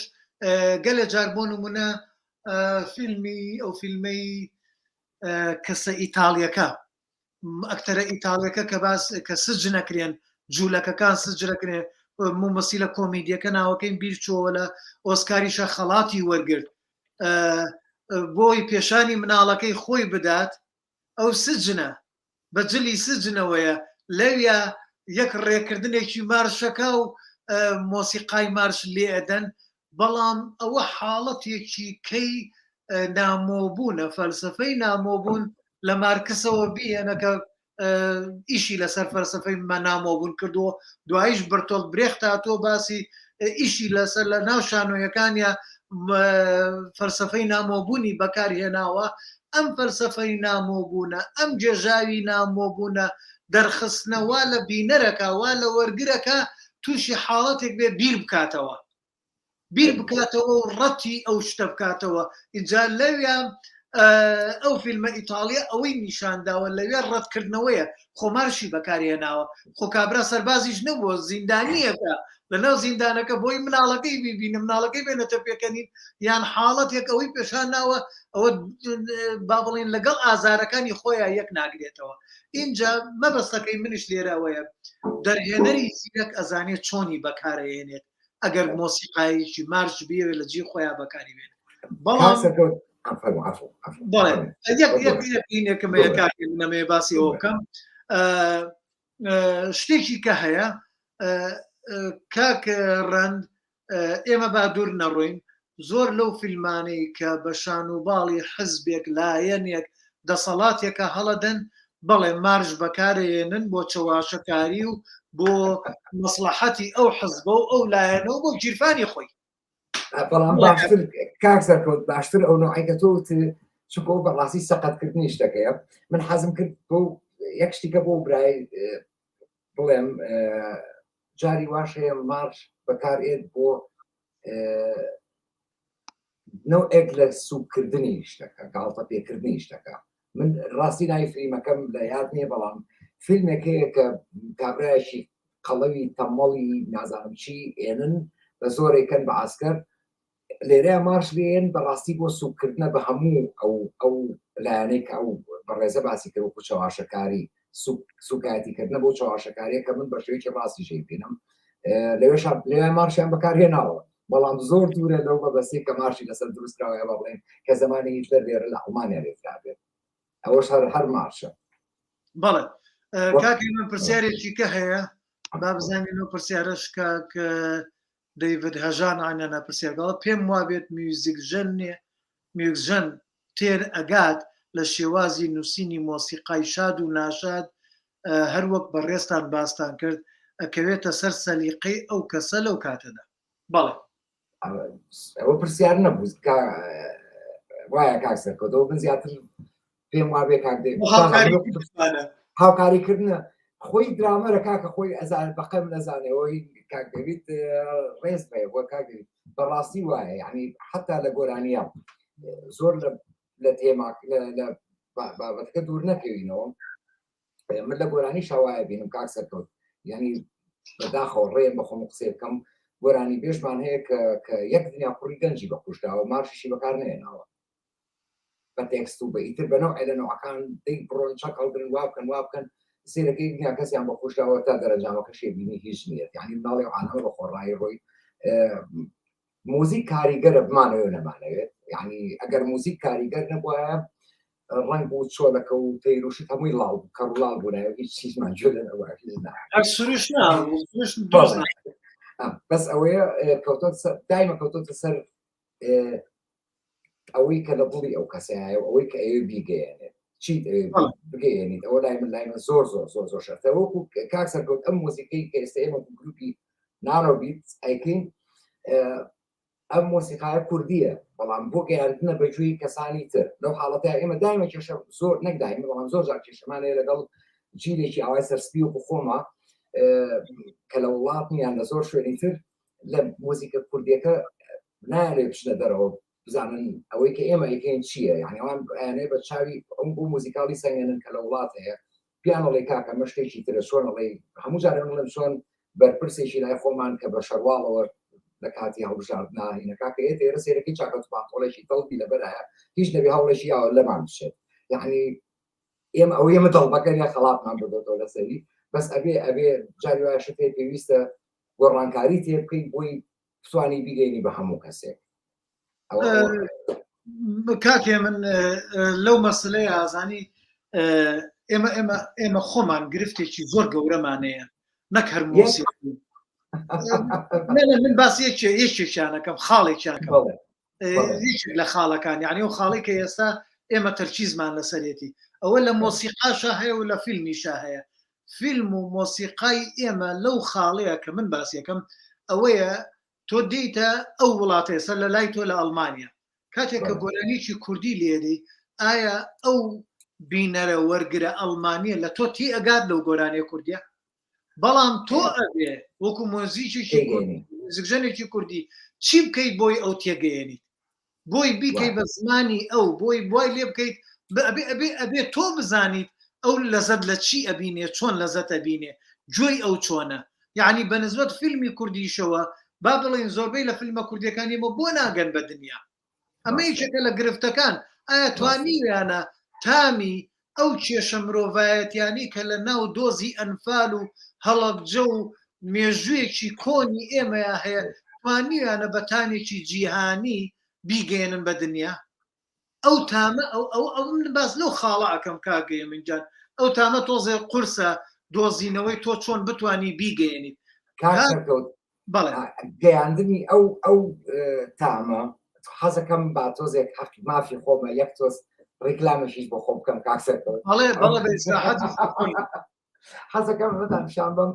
گەلە جار بۆ نمونە ئەو فیلمەی کەسە ئیتاڵیەکە ئەکتەرە ئیتاڵیەکە کە سج نەکرێن جوولەکەکان سجرەکرێن مۆمەسیلە کۆمیدیەکە ناوەکەی بیرچۆوە لە ئۆسکاریشە خەڵاتی وەرگرت بۆی پێشانی مناڵەکەی خۆی بدات ئەو سجنە بە جلی سجنەوەیە لەویا یەک ڕێکردنێکی مارشەکە و مۆسیقای مارش لێ ئەدەن بەڵام ئەوە حاڵەتێکی کەی نامۆبوونە فەلسفەی نامۆبوون لە مارکسەوە بیەنەکە ئیشی لەسەر فەلسفەی نامۆبوون کردووە دواییش بەرتۆلت برێخت هاتۆ باسی ئیشی لەسەر لە ناو شانۆیەکانیا فەلسفەی نامۆبوونی بەکارهێناوە ئەم فەلسفەی نامۆبوونە ئەم جێژاوی نامۆبوونە دەرخستنەوە لە بینەرەکە وا لە وەرگرەکە تووشی حاڵەتێک بێ بیر بکاتەوە و ڕەتی ئەو شتە بکاتەوە ئینجا لەویان ئەو فیلمە ئیتالیا ئەوەی نیشانداوە لەوێ ڕەتکردنەوەیە خۆمارشی بەکارهێناوە خۆ کابرا سەربازیش نەبووە زیندانیەکە لەناو زیندانەکە بۆی مناڵەکەی بیبینە مناڵەکەی بێنێتە پێکەنین یان حاڵەتێک ئەوەی پێشانناوە ئەوە با بڵێن لەگەڵ ئازارەکانی خۆیان یەک ناگرێتەوە اینجا مەبەستەکەی منش لێرەوەیە دەرهێنەری زیرەک ئەزانێت چۆنی بەکارهێنێت ئەگەر مۆسیقایکی مارش بێوێ لە جێ خۆیان بەکاری بێن بەڵام نەمێ باسی ئەوە بکەم شتێکی کە هەیە کاک ڕەند ئێمە با دوور نەڕۆین زۆر لەو فیلمانەی کە بە شان و باڵی حزبێک لایەنێک دەسەڵاتێکە هەڵەدەن بەڵێ مارش بەکارهێنن بۆ چەواشەکاری و بۆ مەسلحەتی ئەو حزبە و ئەو لایەنەوە بۆ گیرفانی خۆی بەڵام باشتر کاک سەرکەوت باشتر ئەو نوعیکە تۆ چکۆ بەڕاستی سەقەتکردنی شتەکەیە من حەزم کرد بۆ یەک شتێکە بۆ برای بڵێم جاری واش هەیە مارش بەکارێت بۆ نەوەک لە سوکردنی شتەکە گاڵتە پێکردنی شتەکە من ڕاستی ناوی فیلمەکەم لە یاد نییە بەڵام فیلمێک هەیە کە کابرایەکی قەڵەوی تەمەڵی نازانم چی ئێنن بە زۆرێکەن بە ئاسکەر لێرەیە مارش بێن بەڕاستی بۆ سوکردنە بە هەموو ئەو لایەنێک ئەو بەڕێزە باسی کرد وەکو چاواشەکاری سوکایەتیکردنە بۆ چاواشەکاریە کە من بە شێوەیەکی ڕاستی شەی بینم لەوێ مارشیان بەکارهێناوە بەڵام زۆر دوورە لەو بەبەستەی کە مارشی لەسەر دروستکراوەیە بە بڵێن کە زمانی هیتلەر لێرە لە ئەڵمانیا لێترا بێت ئەوەش هەر مارشە بەڵێ کاکی من پرسیارێکی کە هەیە با بزانین و پرسیارش کاک دەیڤد هەژان عینەنە پرسیارگەڵە پێم وابێت میوزیکژن تێر ئەگات لە شێوازی نووسینی مۆسیقای شاد و ناشاد هەر وەک بەڕێستان باستان کرد ئەکەوێتە سەر سەلیقەی ئەو کەسە لەو کاتەدا بەڵێ ئەوە پرسیار نەبوو وایە کاک سەرکەوتەوە من زیاتر پێم وابێ کاک هاوکاریکردنە خۆی درامەرە کاکە خۆی ئەزان بەقەم نەزانێەوەی کاک دەوید ڕێز بێ بۆ کاکدەوید بەڕاستی وایە یعنی حتا لە گۆرانیە زۆر لە تێماک لە بابەتەکە دوور نەکەوینەوە من لە گۆرانی شاوایە بینم کاک سەرکەوت یعنی بەداخەوە ڕێم بەخۆم قسێ بکەم گۆرانی بێژمان هەیە کە یەک دنیا کوڕی گەنجی بەخۆشداوە مارشیشی بەکار نێناوە بە تێکست و بە ئیتر بەنەوە لە نەوەکان دەی بڕۆن چەک هەڵگرن وا بکەن سێرەکەی دنیا کەسیان بەخۆشداوە تا دەرەنجامەکە شێبینی هیچ نییە یعنی ماڵی ئاانەوە بە خۆڕایی ڕۆی موزیک کاریگەرە بمانەوە نەمانەوێت یعنی ئەگەر موزیک کاریگەر نەبووە ڕنگ بوو چۆلەکە و تەیروشت هەمووی لاڵ کەڕڵاڵ بوونایە هیچ چیزمان جێ لەنەوە بەس ئەوەیە دایمە کەوتۆتە سەر ئەوەی کە لە دڵی ئەو کەسایە ئەوەی کە ئەوێ بیگەیەنێت چیت بگەێنیت ئەوە لای من زۆر شەرتە وەکو کاک سەرکەوت ئەم مۆسیقەی کە ئێستا ئێمە گروپی نانۆبیت ئەیکەین ئەم مۆسیقایە کوردیە بەڵام بۆ گەیاندنە بەجووی کەسانی تر لەو حاڵەتە ئێمە دایمە کێشە زۆر نەکدایمە بەڵام زۆر جار کێشەمانەیە لەگەڵ جیلێکی ئاوای سەرسپی و بخۆمە کە لە وڵاتنیان لە زۆر شوێنی تر لە مۆزیکە کوردیەکە نایانێ بچنە دەرەوە بزانن ئەوەی کە ئێمە ئەیکەین چییە یعنی ئەوان ئەیانەیە بە چاوی ئەم بوو مۆزیکاڵی سەنگێنن کە لە وڵات هەیە پیانەڵێ کاکە مە شتێکی ترە چۆنەڵێ هەموو جارێن بڵێم چۆن بەرپرسێکی لای خۆمان کە بە شەرواڵەوە لە کاتی هەڵبژاردنا هینە کاکە ئێرە سێرەکەی چاکەت پانتۆڵێکی تەڵبی لەبەرایە هیچ نەبی هەوڵێکی یاوە لەمان بشێت یعنی ئێمە ئەو ئێمە دڵبەکەن یا خەڵاتمان بدۆتەوە لەسەری بەس ئەبێ جاری وایە شتێ پێویستە گۆڕانکاری تێ بکەیت بۆی بتوانی بیگەینی بە هەموو کەسێک کاکێ من لەو مەسلەیە ئازانی ئێمە خۆمان گرفتێکی زۆر گەورەمانەیە نەک هەر موسیقی من باسی یەکێکیانەکەم خاڵێکیانەکەم لە خاڵەکان یعنی و خاڵی کە ئێستا ئێمە تەرکیزمان لەسەرێتی ئەوە لە مۆسیقاشە هەیە و لە فیلمیشە هەیە فیلم و مۆسیقای ئێمە لەو خاڵەیە کە من باسیەکەم ئەوەیە تۆ دیتە ئەو وڵاتە ئێستا لە لای تۆ لە ئەڵمانیا کاتێک کە گۆرانیکی کوردی لێدەی ئایا ئەو بینەرە وەرگرە ئەڵمانیە لە تۆ تی ئەگات لەو گۆرانیە کوردیە بەڵام تۆ ئەبێ وەکو مۆزیکێکی زگژنێکی کوردی چی بکەیت بۆی ئەو تێگەیەنیت بۆی بیکەی بە زمانی ئەو بۆی بۆی لێ بکەیت ئەبێ تۆ بزانیت ئەو لەزەت لە چی ئەبینێ چۆن لەزەت ئەبینێ گوێی ئەو چۆنە یعنی بەنسبەت فیلمی کوردیشەوە با بڵێن زۆربەی لە فیلمە کوردیەکانیمە بۆ ناگەن بە دنیا ئەمە یەکێکە لە گرفتەکان ئایا توانیویانە تامی ئەو کێشە مرۆڤایەتیانی کە لە ناو دۆزی ئەنفال و هەڵەبجە و مێژوویەکی کۆنی ئێمەیە هەیە توانیویانە بەتانێکی جیهانی بیگەێنن بە دنیا ئەو تامە ئەو من باس لەو خاڵە ئەەکەم کاگەیە منجان ئەو تامە تۆزێ قورسە دۆزینەوەی تۆ چۆن بتانی بیگەێنیت گەیاندنی ئەو تامە حەزەکەم با تۆزێک حەقی مافی خۆمە یەک تۆز ڕێکلامەشیش بۆ خۆ بکەم کاکسەرەوە حەزەکەم ڕدانشان بم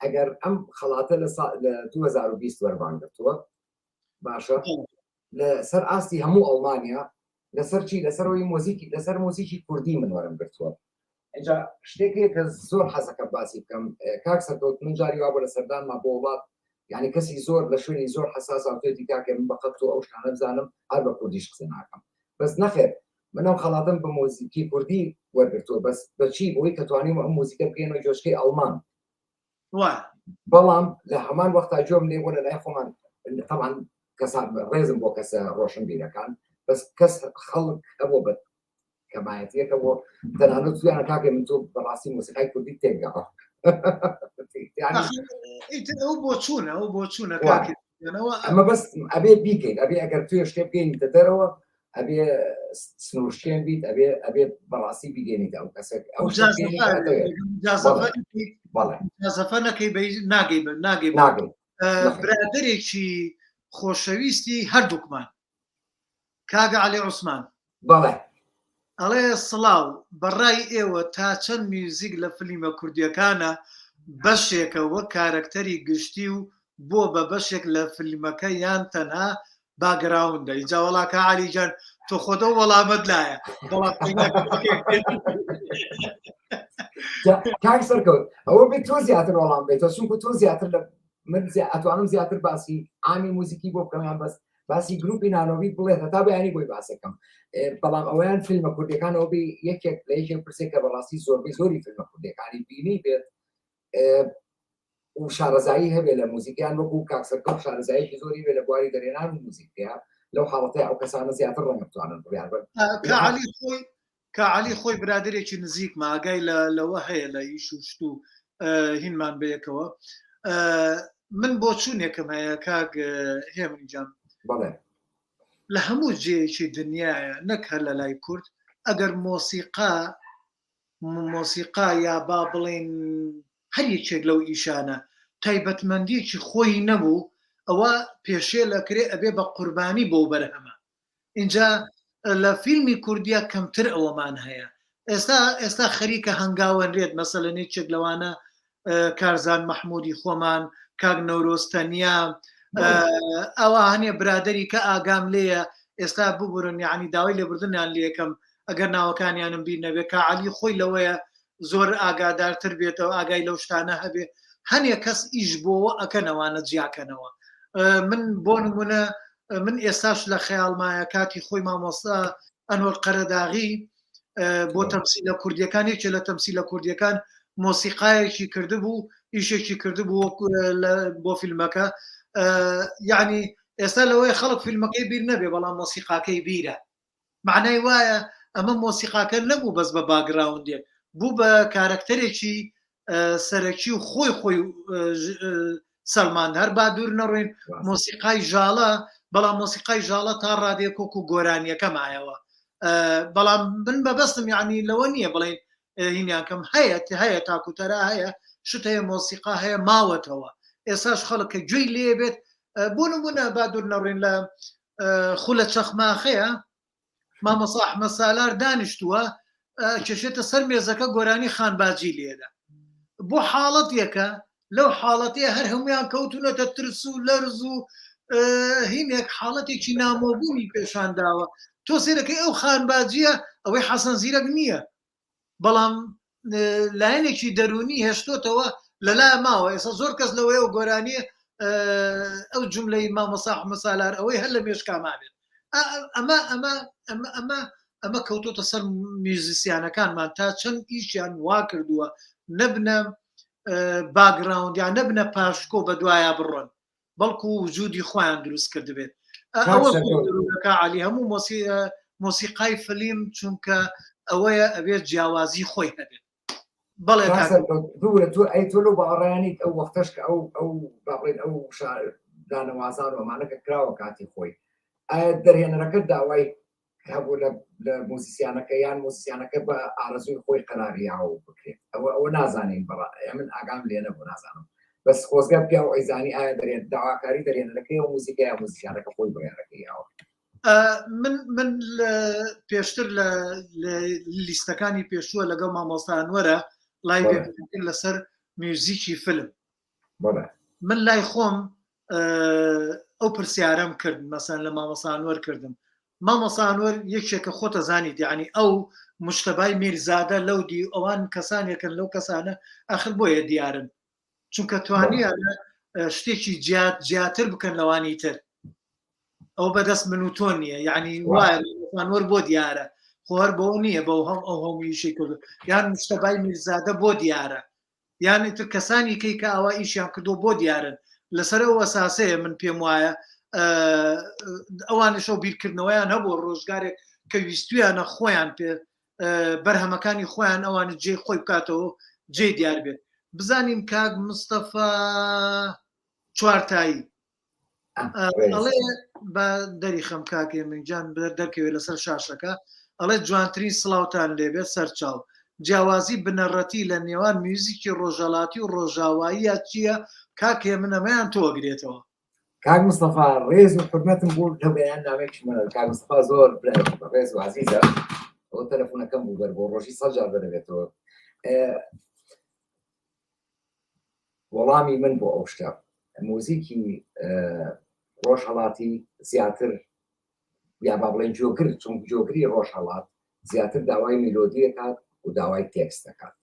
ئەگەر ئەم خەڵاتە لە 2020 وەربانگرتووە باشە لەسەر ئاستی هەموو ئەڵمانیا لەسەر چی لەسەرەوەی مۆزیکی لەسەر مۆزیکی کوردی من وەرم گرتووە اینجا شتێکێ کە زۆر حەزەکەم باسی بکەم کاکسەرکەوت من جاری وا بۆ لە سەردانما بۆ وڵات یعنی کەسی زۆر لە شوێنی زۆر حساس ئاوتێتی کاکە من بەقەت تۆ ئەو شتانە بزانم هەر بە کوردیش قسە ناکەم بەس نەخێر منەو خەڵاتم بە مۆزیکی کوردی وەرگرتووە بەس بەچی بۆی کە توانیم ئەم مۆزیکە بکەینەوە جۆشکەی ئەڵمان بەڵام لە هەمان وەختا جۆم لێ بۆ لە لای خۆمان طبعاً ڕێزم بۆ کەسە ڕۆشنبیرەکان بەس کەس خەڵک ئەوە بە کەمایەتیەکە بۆ تەنانەت تویانە کاکێ من تۆ بەڕاستی مۆسیقای کوردی تێگەڕا ئەو بۆ چوونە ئەو بۆ چوونە ئەمە بەس ئەبێ بیکەیت ئەبێ ئەگەر توێ شتێ بگەینیتە دەرەوە ئەبێ سنوورشتێن بیت ئەبێ بەڕاستی بگەێنیت ئەو کەسێک ئەوزەفە نەکەی ناگەی برادێکی خۆشەویستی هەردووکمان کاگە عەلی عوسمان بەڵێ ئەڵێ سڵاو بەڕای ئێوە تا چەند میوزیک لە فلیمە کوردیەکانە بەشێکە وەک کارکتەری گشتی و بۆ بە بەشێک لە فلیمەکە یان تەنها باگراوندە ئیجا وەڵاکە عەلیجان تۆ خۆدە وەڵامت لایە کاک سەرکەوت ئەوە بێت تۆ زیاتر وەڵام بێتەوە چونکە تۆ زیاتر لە من ئەتوانم زیاتر باسی ئامی موزیکی بۆ بکەم یان بەس باسی گروپی نانۆوی بڵێت هەتا بەیانی بۆی باسەکەم بەڵام ئەویان فیلمە کوردیەکانەوە بێ یەکێک لە یەکێک پرسێک کە بەڕاستی زۆربەی زۆری فیلمە کوردیەکانی بینی بێت و شارەزایی هەبێت لە موزیکیان وەکو کاکسەرکەوت شارەزاییەکی زۆری بێت لە بواری دەرێنان و موزیکەیە لەو حاڵەتەیە ئەو کەسانە زیاتر ڕەنگە بتوانن بڕیار بن کەعەلی خۆی برادێکی نزیک ماگای لەوە هەیە لە ئیش و شت و هینمان بەیەکەوە من بۆ چوونێکم هەیە کاک هێمنجان لە هەموو جێیەکی دنیاە نەک هەر لە لای کورد ئەگەر مۆسیقا یا با بڵێن هەر یەکێک لەو ئیشانە تایبەتمەندیەکی خۆی نەبوو ئەوە پێشێ لەکرێ ئەبێ بە قوربانی بۆ بەرهەمە اینجا لە فیلمی کوردیا کەمتر ئەوەمان هەیە ئێستا خەریکە هەنگاوەنرێت مەسەلەن یەکێک لەوانە کارزان مەحموودی خۆمان کاک نەورۆستەنیا ئەوە هەنێ برادری کە ئاگام لێیە ئێستا ببورن یعنی داوای لێبوردنیان لێکم ئەگەر ناوەکانیانم بیر نەبێ کاعەلی خۆی لەوەیە زۆر ئاگادارتر بێتەوە ئاگای لەو شتانە هەبێ هەنێ کەس ئیش بۆەوە ئەکەنەوانە جیاکەنەوە من بۆ نمونە من ئێستاش لە خەیاڵمایە کاتی خۆی مامۆستا ئەنوەر قەرەداغی بۆ تەمسیلە کوردیەکانێکی لە تەمسیلە کوردیەکان مۆسیقایەکی کردبوو ئیشێکی کردبوو بۆ فیلمەکە یعنی ئێستا لەوەی خەڵک فیلمەکەی بیر نەبێ بەڵام مۆسیقاکەی بیرە معنای وایە ئەمە مۆسیقاکە نەبوو بەس بە باگراوندێ بوو بە کارکتەرێکی سەرەکی و خۆی سەلمان هەر با دوور نەڕۆین مۆسیقای ژاڵە بەڵام مۆسیقای ژاڵە تا ڕادێک وەکو گۆرانیەکە مایەوە بەڵام من بەبەستم یعنی لەوە نییە بڵێن هینیان کەم هەیە تاکوتەرا هەیە شت هەیە مۆسیقا هەیە ماوەتەوە ئێستاش خەڵکە گوێی لێ بێت بۆ نمونە با دوور نەڕۆین لە خولە چەخماخەیە مامۆستا ئەحمەد سالار دانیشتووە کێشێتە سەر مێزەکە گۆرانی خانباجی لێدا بۆ حاڵەتێکە لەو حاڵەتەیە هەر هەمویان کەوتونەتە ترس و لەرز و هینێک حاڵەتێکی نامۆبوونی پێشانداوە تۆ سێرەکەی ئەو خانباجیە ئەوەی حەسەن زیرەک نییە بەڵام لایەنێکی دەرونی هێشتۆتەوە لەلای ماوە ئێستا زۆر کەس لەوەی ئەو گۆرانیە ئەو جملەی مامۆستا ئەحمەد سالار ئەوەی هەر لە مێشکا مابێت ئەمە کەوتۆتە سەر میوزیسیانەکانمان تا چەند ئیشیان وا کردووە نەبنە باگراوند یان نەبنە پاشکۆ بە دوایە بڕۆن بەڵکو وجودی خۆیان دروست کردبێت علی هەموو مۆسیقای فلیم چونکە ئەوەیە ئەبێت جیاوازی خۆی هەبێت بەڵێ تۆ لەو باڕیانیت ئەو وەختەش کە ئەو باڵێن ئەو دانەوازان ومانەکە کراوە کاتی خۆی ئایا دەرهێنەرەکە داوای هەبوو لە موسیسیانەکە یان موسیسیانەکە بە ئارەزوی خۆی قەراریاوە بکرێت ئەوە نازانین بەڕای من ئاگام لێ نەبوو نازانم بەس خۆزگە پیا و ئەیزانی ئایا داواکاری دەرهێنەرەکەی و موسیقای موسیسیانەکە خۆی بڕیارەکەیەوە من پێشتر لە لیستەکانی پێشووە لەگەڵ مامۆستانوەرە لای لەسەر میوزیکی فیلم من لای خۆم ئەو پرسیارەم کرد مەسەن لە مامۆستانوەر کردم مامۆستانوەر یەکێکە خۆتە زانیت یعنی ئەو مشتبای میرزادە لەو دی ئەوان کەسانێکن لەو کەسانە ئاخر بۆیە دیارن چونکە توانیە شتێکی جیاتر بکەن لەوانی تر ئەو بەدەست من و تۆ نییە یعنی وایەوەر بۆ دیارە خۆر بۆ نییە بەو هەم ئەو هەموویشی کرد یان مشتبای میرزادە بۆ دیارە یانی تر کەسانی کەی کە ئەوە ئیشیان کردو بۆ دیارن لەسەر ئەو ئەساسەیە من پێم وایە ئەوانشەو بیرکردنەوەیان هەبوو ڕۆژگارێک کە ویستویانە خۆیان پێ بەرهەمەکانی خۆیان ئەوانە جێ خۆی بکاتەوە جێ دیار بێت بزانین کاک مستەفا چوارتایی ئەڵێ بە دەری خەم کاکێ منجان دەرکەوێت لەسەر شاشەکە ئەڵێ جوانترین سڵاوتان لێبێت سەرچاو جیاوازی بنەڕەتی لە نێوان میوزیکی ڕۆژهەڵاتی و ڕۆژاواییە چییە کاکێ من ئەمەیان تۆگرێتەوە کاک مستەفا ڕێز و حرمەتم بوو لە بەیان نامێکی منە کاک مستەفا زۆر ڕێز و عەزیزە ئەو تەلەفۆنەکەم بوو بەر بۆ ڕۆژی 100 جار بەدەبێتەوە وەڵامی من بۆ ئەو شتە موزیکی ڕۆژهەڵاتی زیاتر یا با بڵێن جۆگر چون جۆگری ڕۆژهەڵات زیاتر داوای میلۆدیەکات و داوای تێکست دەکات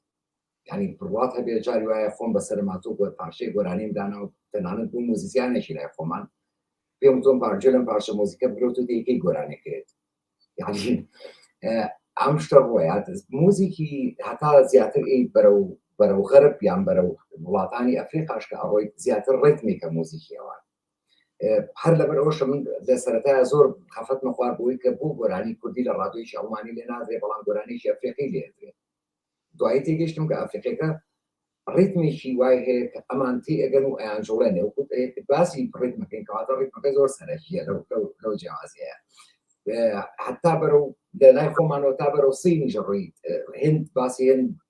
یعنی بڕوات هەبێ جاری وایە خۆم بەسەرماتۆ بۆ پارچەی گۆرانیم دانا و تەنانەت بوو موزیسیانێکی لای خۆمان پێم تۆم پارچە لەم پارچە مۆزیکە برۆت و دیکەی گۆرانێکرێت یعنی ئەم شتە ڕۆیە موزیکی هەتا زیاتر بەرەو غەرب یان بەرەو وڵاتانی ئەفریقاش کە ئەڕۆی زیاتر ڕێتمیکە موزیکیەوە هەر لەبەر ئەوش من لە سەرەتایە زۆر خەفەتمە خوار بووی کە بوو گۆرانی کوردی لە ڕادیۆیی ئەڵمانی لێ نادرێ بەڵام گۆرانیشی ئەفریقی لێدرێت دوایی تێگەشتم کە ئەفریقیەکە ڕێتمێکی وای هەیە کە ئەمان تێ ئەگەن و ئەیانجوڵێنێ و باسی ڕێتمەکەین کەواتە ڕێتمەکە زۆر سەرەکیە لەو جیاوازیەیە حتا بەرەو لای خۆمانەوە تا بەرەو سینی ژەڕۆیت هند باسی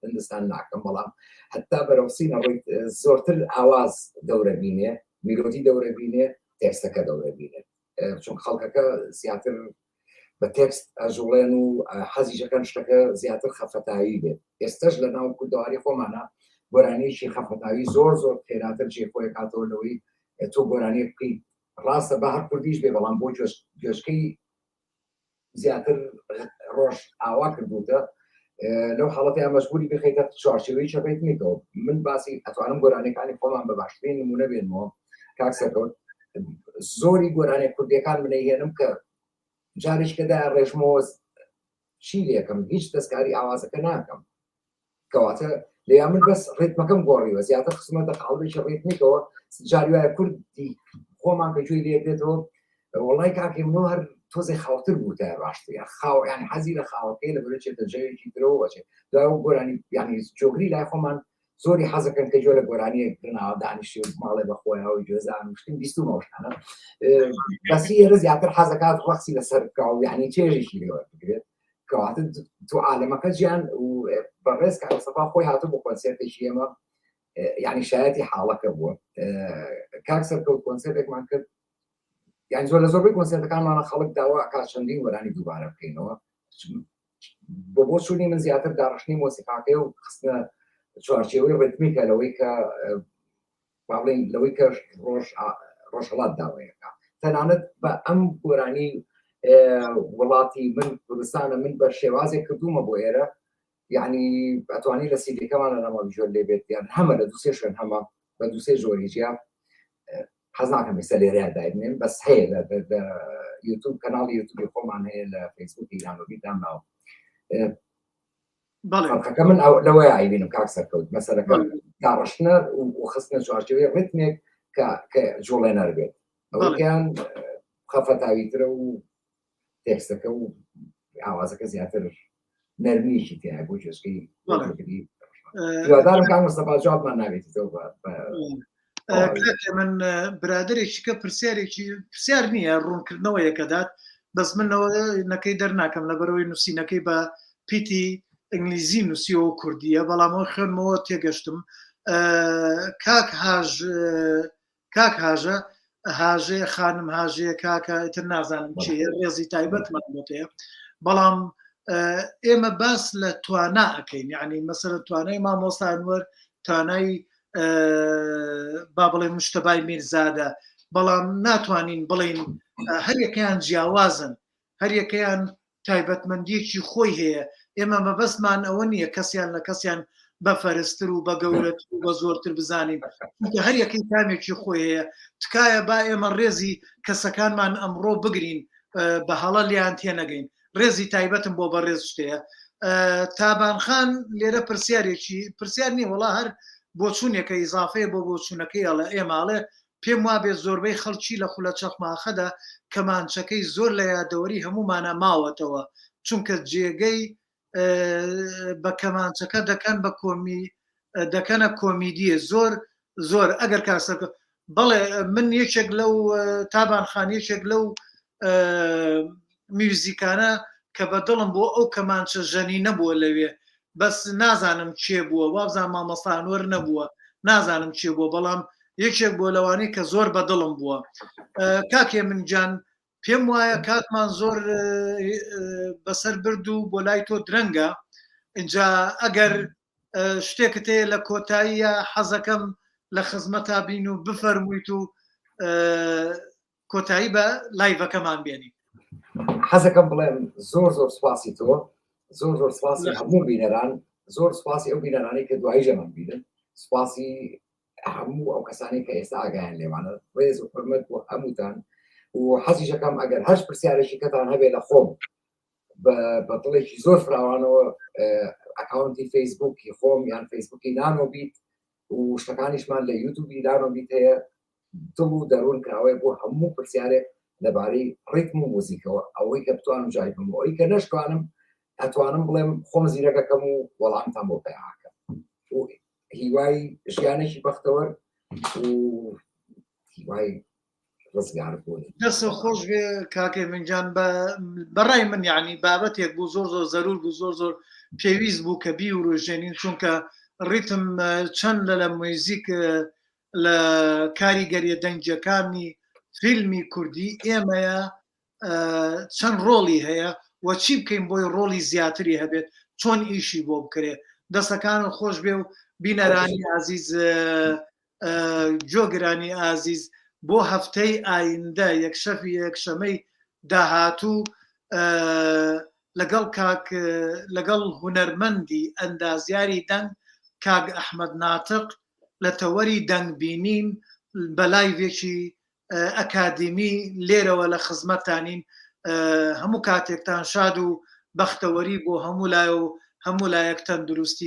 هندستان ناکەم بەڵام حتا بەرەو سینە ڕۆیت زۆرتر ئاواز دەورە بینێ میلۆدی دەورە بینێ تێکستەکە دەورە بینێت چون خەڵکەکە زیاتر بە تێکست ئەژوڵێن و حەزیشەکەن شتەکە زیاتر خەفەتایی بێت ئێستش لە ناو کوردەواری خۆمانە گۆرانیشی خەفەتاوی زۆر خێراتر جێخۆی کاتەوە لەوەی تۆ گۆرانی بکەیت ڕاستە بە هەر کوردیش بێ بەڵام بۆ گوێشکەی زیاتر ڕۆژ ئاوا کردوتە لەو حاڵەتی ئەمەشغولی بخەیتە چوارچێوەی چەپێت نیتەوە من باسی ئەتوانم گۆرانەکانی خۆمان بە باشترین نمونە بێنمەوە کاک سەرکەوت زۆری گۆرانێک کوردیەکان منەیهێنم کە جارێککەدا ڕێژمۆز چی لێکم هیچ دەستکاری ئاوازەکە ناکەم کەواتە لێیا من بەس ڕێتمەکەم گۆڕیوە زیاتر خسمەتە قاڵبێکی ڕێتنیکەوە جاری وایە کوردی خۆمان کە گوێی لێ بێتەوە وەڵای کاکی منۆ هەر تۆزی خاوتر بوو تا باشتر خاو یعنی حەزی لە خاوەکەی لە بەرەچێتە جەوێکی درەوە بچێت دوای گۆرانی یعنی جۆگری لای خۆمان زۆری حەزەکەن کە جۆ لە گۆرانی کرناوە دانیشتی و ماڵێ بەخۆیەوەی گوێزان شتین بیستمەوەشتانە بەسی ئێرە زیاتر حەزەکات ڕەقسی لەسەر بکە و یعنی چێژێکی لێوە بگرێت کەواتە تو عالەمەکە گیان و بەڕێز کاک مستەفا خۆی هاتوو بۆ کۆنسێرتێکی ئێمە یعنی شایەتی حاڵەکە بووە کاک سەرکەوت کۆنسێرتێکمان کرد یعنی زۆر لە زۆربەی کۆنسێرتەکانمانە خەڵک داوا ئەکات چەندین وەرانی دووبارە بکەینەوە بۆ چوونی من زیاتر داڕشتنی مۆسیقاکەی و خستنە چوارچێوەی ڕێتمیکە لەوەی کە باڵێن لەوەی کە ڕۆژهەڵات داوایەکە تەنانەت بە ئەم گۆرانی وڵاتی من کوردستانە من بە شێوازێک کردومە بۆ ئێرە یعنی ئەتوانی لە سیدەکەمانە نەما ژۆر لێ بێت یان هەمە لە دووسێ شوێن هەمە بە دووسێ ژۆری جیا حەز ناکەم ئێستا لێرەیە دایبنێن بەس هەیە یوتیوب کەناڵی یوتیوبی خۆمان هەیە لە فەیسبووک ئیرانۆبیدان ناو فەرقەکە من لەوەی ئایبینم کاک سەرکەوت مەسەلەکە داڕشتنە و خستنە چوارچێوەی ڕیتمێک کە جوڵێنەر بێت ئەوەیان خەفەتاویترە و تێکستەکە و ئاوازەکە زیاتر نەرمیشی تێ بۆ جێشکەی دوادارم کاک مستەفا جوابمان ناوێتیتەوە من برادێکی کە پرسیار نییە ڕوونکردنەوەیەکە دات بەس منەوە نەکەی دەرناکەم لەبەرەوەی نووسینەکەی بە پیتی ئینگلیزی نووسیەوە کوردیە بەڵامەوە خوێنمەوە تێگەشتم کاک هاژە هاژێ خانم هاژەیە کاکە ئیتر نازانم چێ ڕێزی تایبەتمان بۆتەیە بەڵام ئێمە باس لە توانا ئەەکەین یعنی مەسەرە توانای مامۆستا ئەنوەر توانای با بڵێ مشتەبای میرزادە بەڵام ناتوانین بڵین هەر یەکەیان جیاوازن هەر یەکەیان تایبەتمەندیەکی خۆی هەیە ئێمە مەبەستمان ئەوە نییە کەسیان لە کەسیان بەفەرستر و بە گەورەت و بە زۆرتر بزانین هەر یەکەی تامێکی خۆی هەیە تکایە با ئێمە ڕێزی کەسەکانمان ئەمڕۆ بگرین بە هەڵە لیان تێنەگەین ڕێزی تایبەتم بۆ بە ڕێز شتەیە تابانخان لێرە پرسیار نییە وڵا هەر بۆچوونێکە ئیزافەیە بۆ بۆچوونەکەی ئەڵە ئێماڵێ پێم وابێ زۆربەی خەڵکی لە خولە چەخماخەدا کەمانچەکەی زۆر لە یادەوەری هەمومانە ماوەتەوە چونکە جێگەی بە کەمانچەکە دەکەن بە دەکەنە کۆمیدیە زۆر ئەگەر کاسەکە بەڵێ من یەکێک لەو تابانخانیەکێک لەو میوزیکانە کە بەدڵم بۆ ئەو کەمانچە ژەنی نەبووە لەوێ بەس نازانم چێ بووە وابزان مامەستانوەر نەبووە نازانم چێ بووە بەڵام یەکێک بۆ لەوانەی کە زۆر بەدڵم بووە کاکێ من جان پێم وایە کاتمان زۆر بەسەر برد و بۆ لای تۆ درەنگە اینجا ئەگەر شتێکت هەیە لە کۆتاییە حەزەکەم لە خزمەتا بین و بفەرموویت و کۆتایی بە لایڤەکەمان بێنی حەزەکەم بڵێم زۆر سوپاسی تۆ زۆر سوپاسی هەموو بینەران زۆر سوپاسی ئەو بینەرانی کە دوایی ژەمان بینن سوپاسی هەموو ئەو کەسانی کە ئێستا ئاگایان لێوانە ڕێز و حورمەت بۆ هەمووتان و حەزیشەکەم ئەگەر هەر پرسیارێکی کەتان هەبێ لە خۆم بە دڵێکی زۆر فراوانەوە ئەکاونتی فەیسبووکی خۆم یان فەیسبووکی نانۆبیت و شتەکانیشمان لە یوتیوبی نانۆبیت هەیە دڵ و دەروون کراوەیە بۆ هەموو پرسیارێک لەبارەی ڕیتم و موزیکەوە ئەوەی کە بتوانم جای بم ئەوەی کە نەشتوانم ئەتوانم بڵێم خۆم زیرەکەکەم و وەڵامتان بۆ پێیاکەم و هیوای ژیانێکی بەختەوەر و هیوای ڕزگار بوونی دەستە خۆش بێ کاکێ منجان بەڕای من یعنی بابەتێک بوو زۆر زەرور بوو زۆر پێویست بوو کە بی و ڕۆژێنین چونکە ڕیتم چەند لە موزیک لە کاریگەریە دەنگیەکانی فیلمی کوردی ئێمەیە چەند ڕۆڵی هەیە و چی بکەین بۆی ڕۆڵی زیاتری هەبێت چۆن ئیشی بۆ بکرێ دەستەکانت خۆش بێ و بینەرانی ئازیز جۆگرانی ئازیز بۆ هەفتەی ئایندە یەکشەمەی داهاتوو لەگەڵ هونەرمەندی ئەندازیاری دەنگ کاک ئەحمەد ناتق لە تەوەری دەنگبینین بە لایڤێکی ئەکادمی لێرەوە لە خزمەتانین هەموو کاتێکتان شاد و بەختەوەری بۆ هەموو لایە و هەموو لایەک تەندروستی